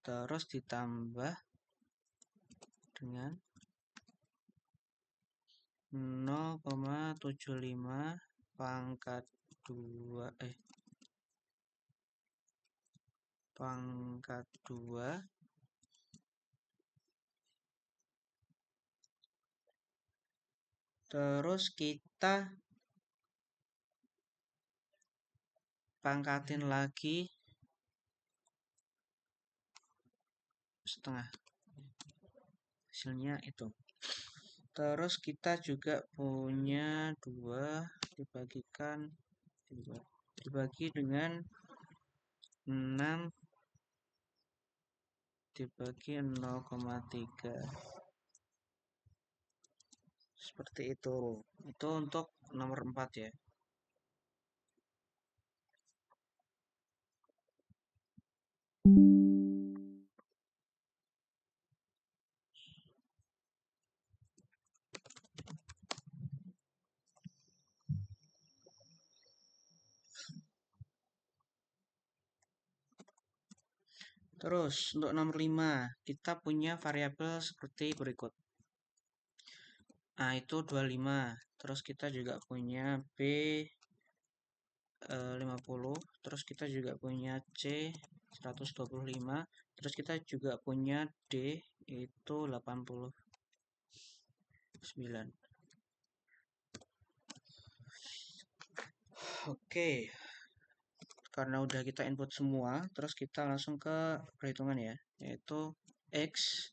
terus ditambah dengan 0,75 pangkat 2 pangkat 2 terus kita pangkatin lagi setengah, hasilnya itu. Terus kita juga punya 2 dibagikan dibagi dengan 6 dibagi 0,3. Seperti itu. Itu untuk nomor 4 ya. Terus untuk nomor 5 kita punya variabel seperti berikut. A itu 25. Terus kita juga punya B 50. Terus kita juga punya C 125. Terus kita juga punya D itu 89. Oke. Karena udah kita input semua, terus kita langsung ke perhitungan ya, yaitu X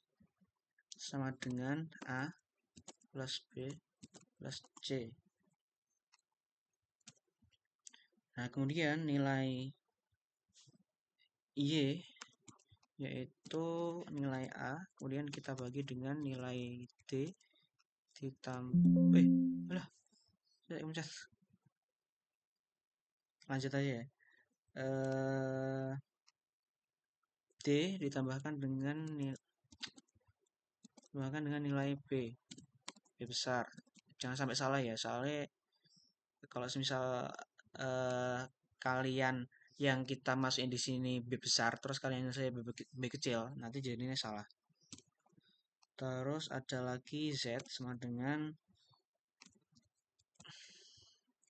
sama dengan A plus B plus C. Nah, kemudian nilai Y yaitu nilai A, kemudian kita bagi dengan nilai D ditambah saya mencet. Lanjut aja ya. D ditambahkan dengan nilai B besar. Jangan sampai salah ya, soalnya kalau misal kalian yang kita masukin di sini B besar, terus kalian saya B kecil, nanti jadinya salah. Terus ada lagi Z sama dengan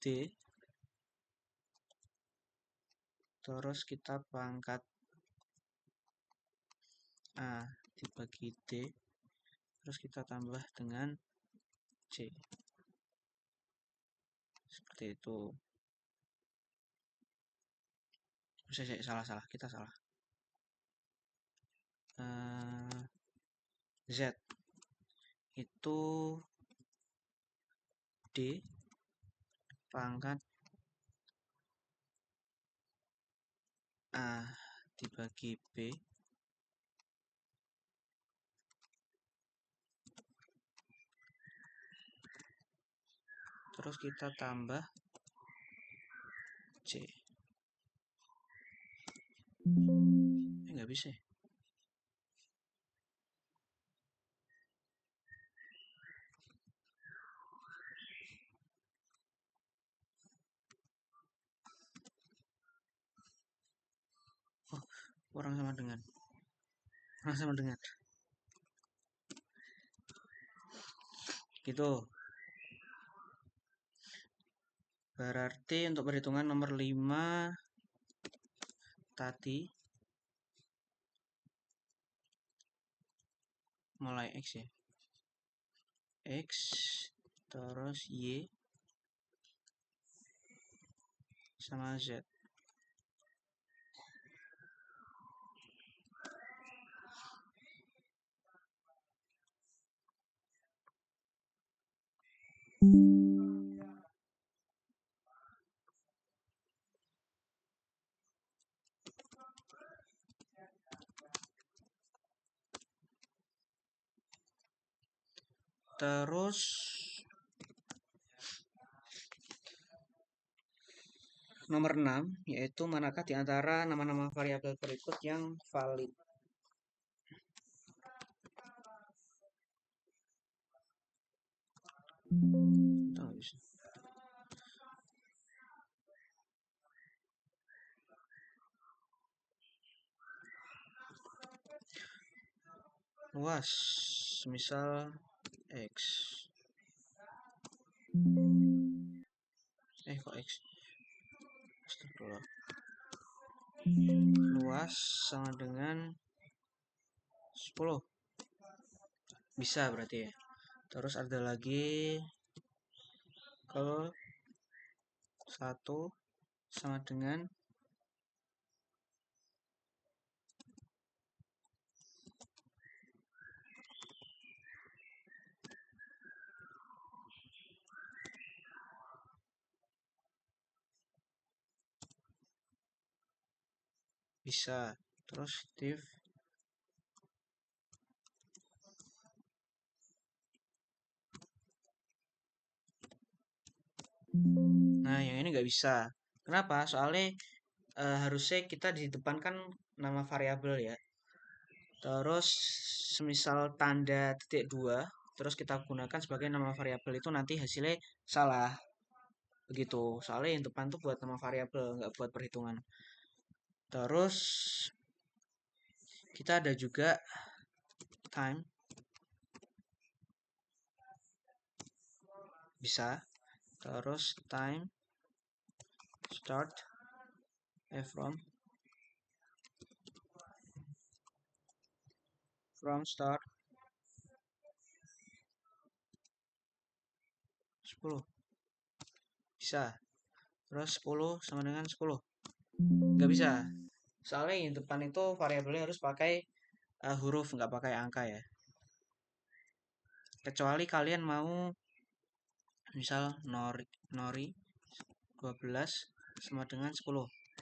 D. Terus kita pangkat A dibagi D. Terus kita tambah dengan C. Seperti itu. Salah, kita salah. Z itu D pangkat A dibagi B terus kita tambah C. Nggak bisa ya? Oh, kurang sama dengan gitu. Berarti untuk perhitungan nomor 5 tadi mulai X ya. X terus Y sama Z. Terus nomor 6 yaitu manakah di antara nama-nama variabel berikut yang valid. Luas misal X. Kok X? Astagfirullah. Luas sama dengan 10. Bisa berarti ya. Terus ada lagi kalau 1 sama dengan bisa. Terus div nah yang ini nggak bisa. Kenapa? Soalnya harusnya kita di depan kan nama variabel ya. Terus semisal tanda titik 2 terus kita gunakan sebagai nama variabel itu nanti hasilnya salah. Begitu. Soalnya yang depan tuh buat nama variabel, nggak buat perhitungan. Terus kita ada juga time. Bisa. Terus time start from start 10. Bisa. Terus 10 sama dengan 10. Nggak bisa. Soalnya yang depan itu variabelnya harus pakai huruf, nggak pakai angka ya. Kecuali kalian mau misal nori 12 sama dengan 10.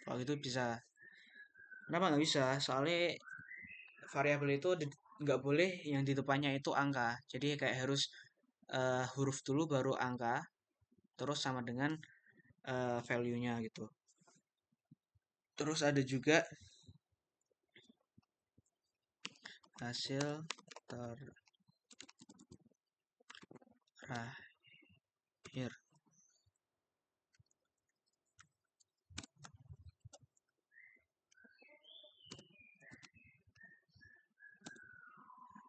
Kalau gitu bisa. Kenapa nggak bisa? Soalnya variabel itu nggak boleh yang di depannya itu angka. Jadi kayak harus huruf dulu baru angka, terus sama dengan value-nya gitu. Terus ada juga hasil terakhir.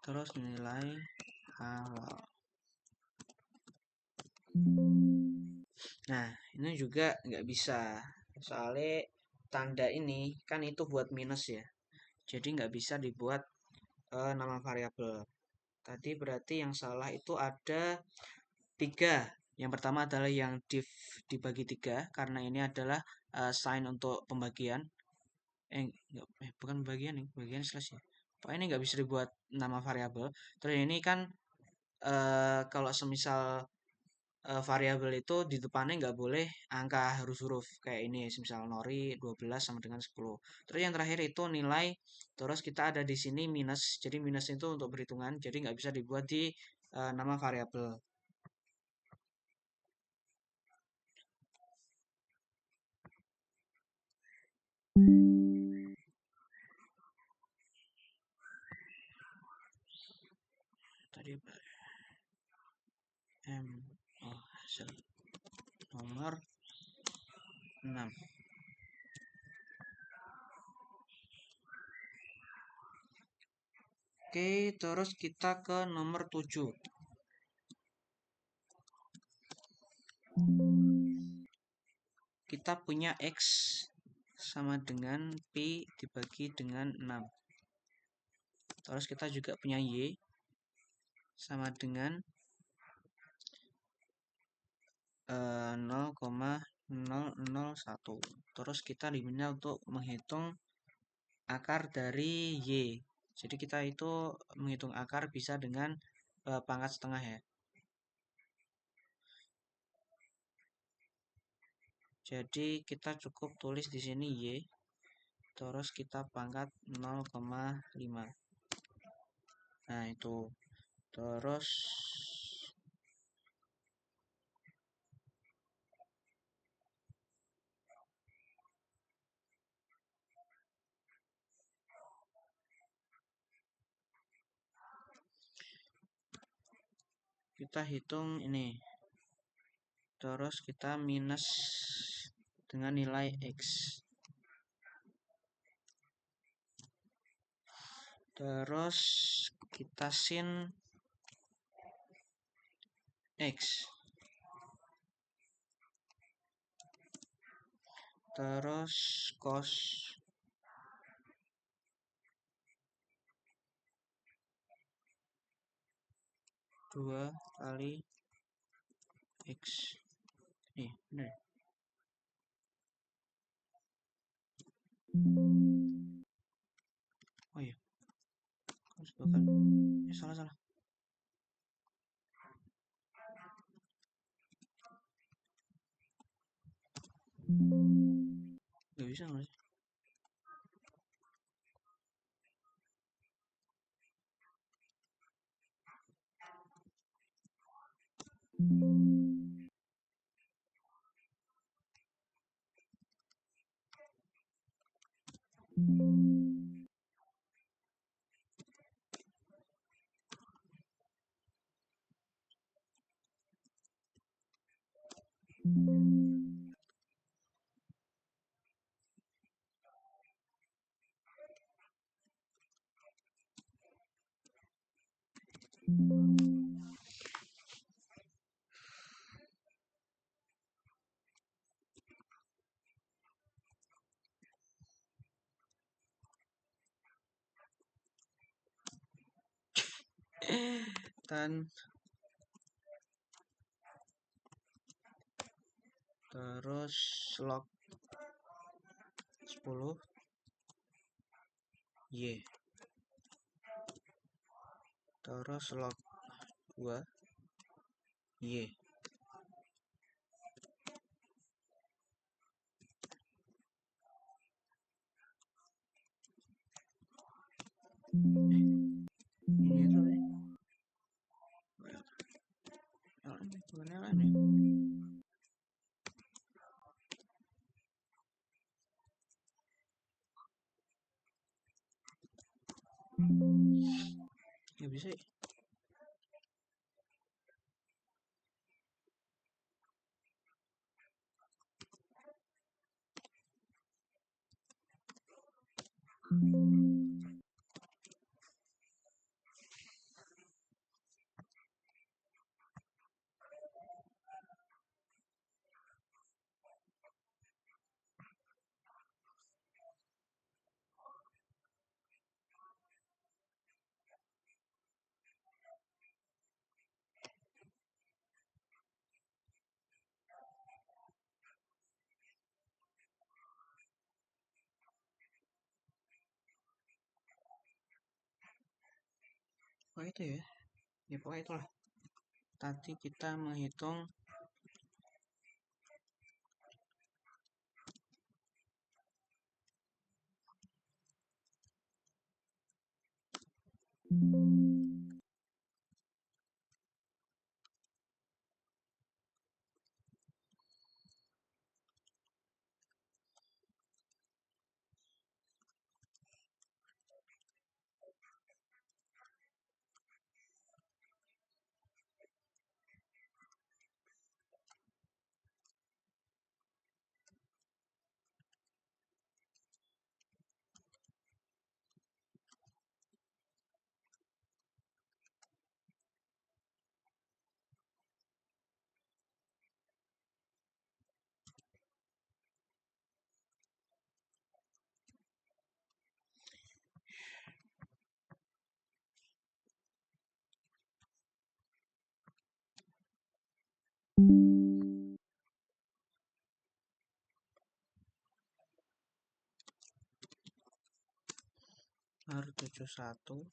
Terus nilai awal. Nah, ini juga nggak bisa. Soalnya tanda ini kan itu buat minus ya. Jadi nggak bisa dibuat nama variabel. Tadi berarti yang salah itu ada 3. Yang pertama adalah yang div dibagi 3 karena ini adalah sign untuk pembagian. Bukan pembagian nih, pembagian slash ya. Pokoknya ini nggak bisa dibuat nama variabel. Terus ini kan kalau semisal variabel itu di depannya nggak boleh angka harus huruf kayak ini misal nori 12 sama dengan 10. Terus yang terakhir itu nilai, terus kita ada di sini minus. Jadi minus itu untuk perhitungan, jadi nggak bisa dibuat di nama variabel. tadi M hasil nomor 6. Oke, terus kita ke nomor 7. Kita punya X sama dengan Pi dibagi dengan 6. Terus kita juga punya Y sama dengan 0,001. Terus kita diminta untuk menghitung akar dari Y. Jadi kita itu menghitung akar bisa dengan pangkat setengah ya. Jadi kita cukup tulis di sini Y. Terus kita pangkat 0,5. Nah, itu. Terus kita hitung ini. Terus kita minus dengan nilai X. Terus kita sin X. Terus cos 2 kali X. Nih, bener. Oh iya. Cos 2 kali. Salah. Gak bisa nggak sih? Dan terus log 10 Y. Terus log 2 Y. Ini tuh nih. Ya bisa ya. Oh itu ya. Ya pokoknya itulah. Tadi kita menghitung R71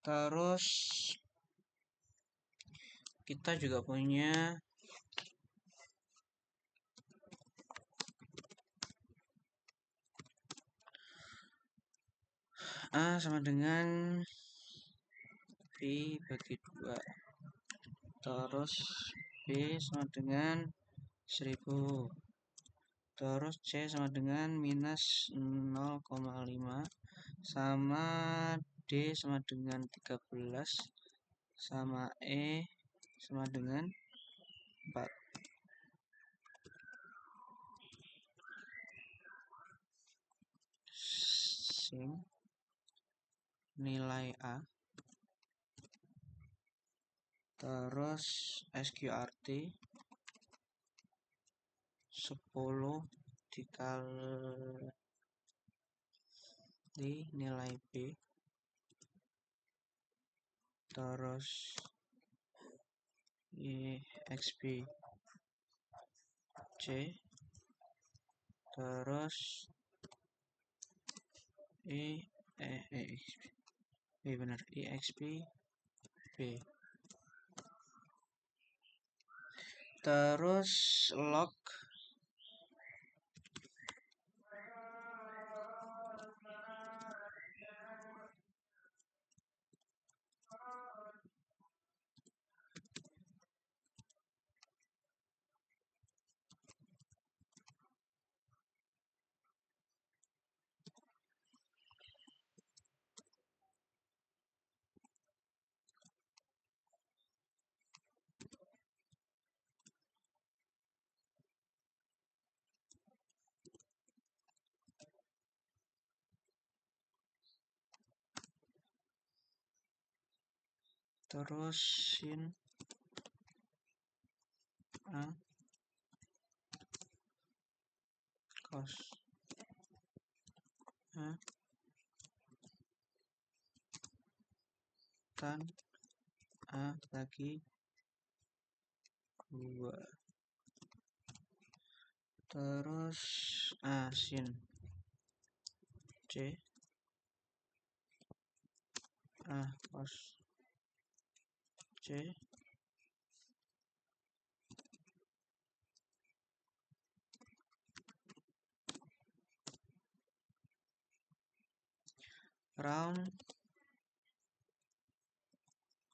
terus kita juga punya A sama dengan V bagi 2, terus B sama dengan 1000, terus C sama dengan minus 0,5, sama D sama dengan 13, sama E sama dengan 4. Sim nilai A, terus SQRT 10 dikali nilai B, terus EXP C, terus benar EXP B, terus log terus sin A cos A tan A bagi 2, terus A sin C A cos C round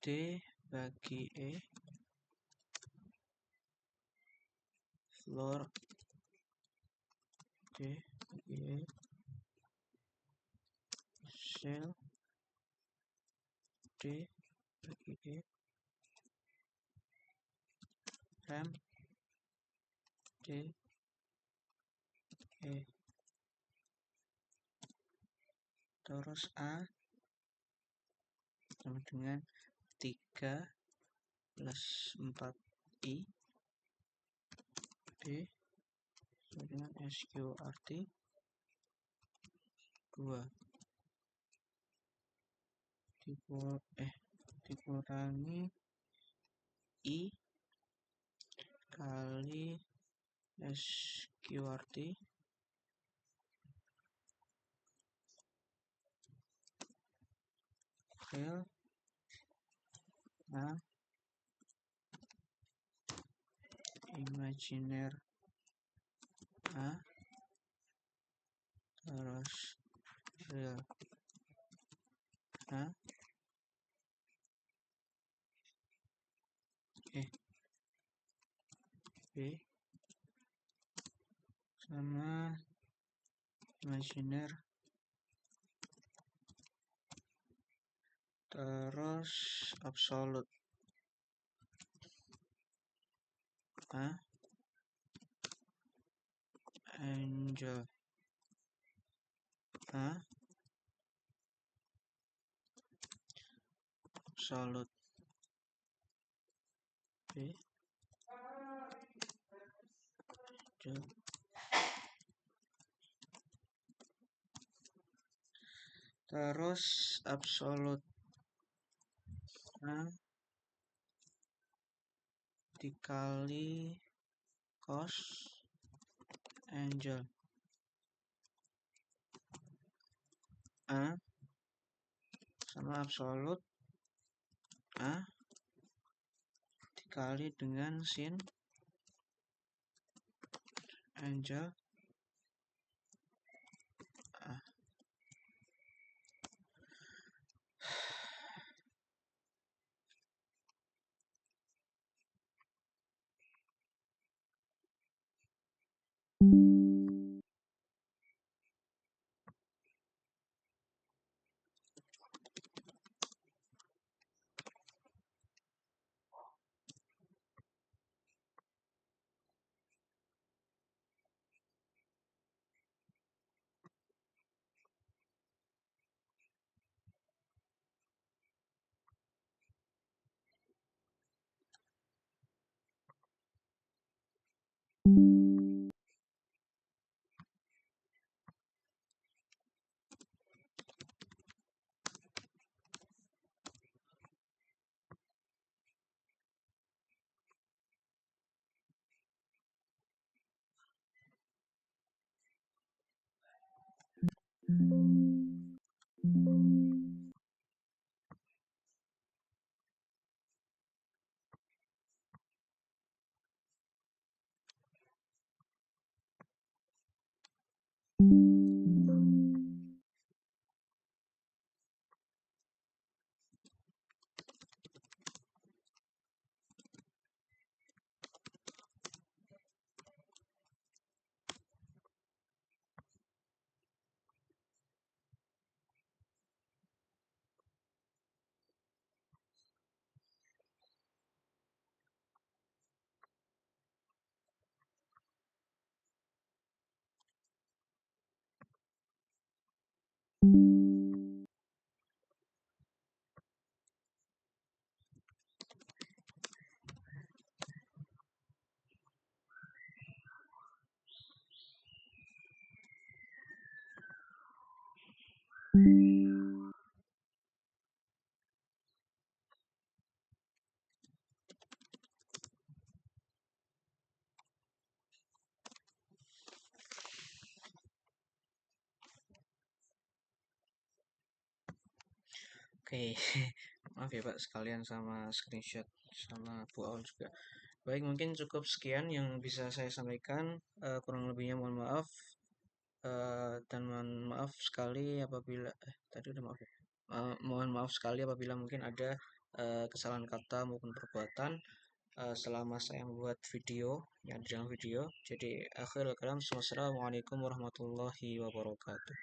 D bagi E floor D bagi E shell D bagi E rem D E, terus A sama dengan 3 plus 4I, B sama dengan SQRT 2 dikurangi I kali SQRT real A imaginer A terus real A B sama imaginer terus absolute Angel absolute B terus absolute dikali cos Angel sama absolute dikali dengan sin Angel Oke, maaf ya Pak sekalian sama screenshot sama Bu Aul juga. Baik, mungkin cukup sekian yang bisa saya sampaikan. Kurang lebihnya mohon maaf. Dan mohon maaf sekali apabila tadi udah maaf ya. Mohon maaf sekali apabila mungkin ada kesalahan kata maupun perbuatan selama saya membuat video yang di dalam video. Jadi akhirul kalam, wassalamualaikum warahmatullahi wabarakatuh.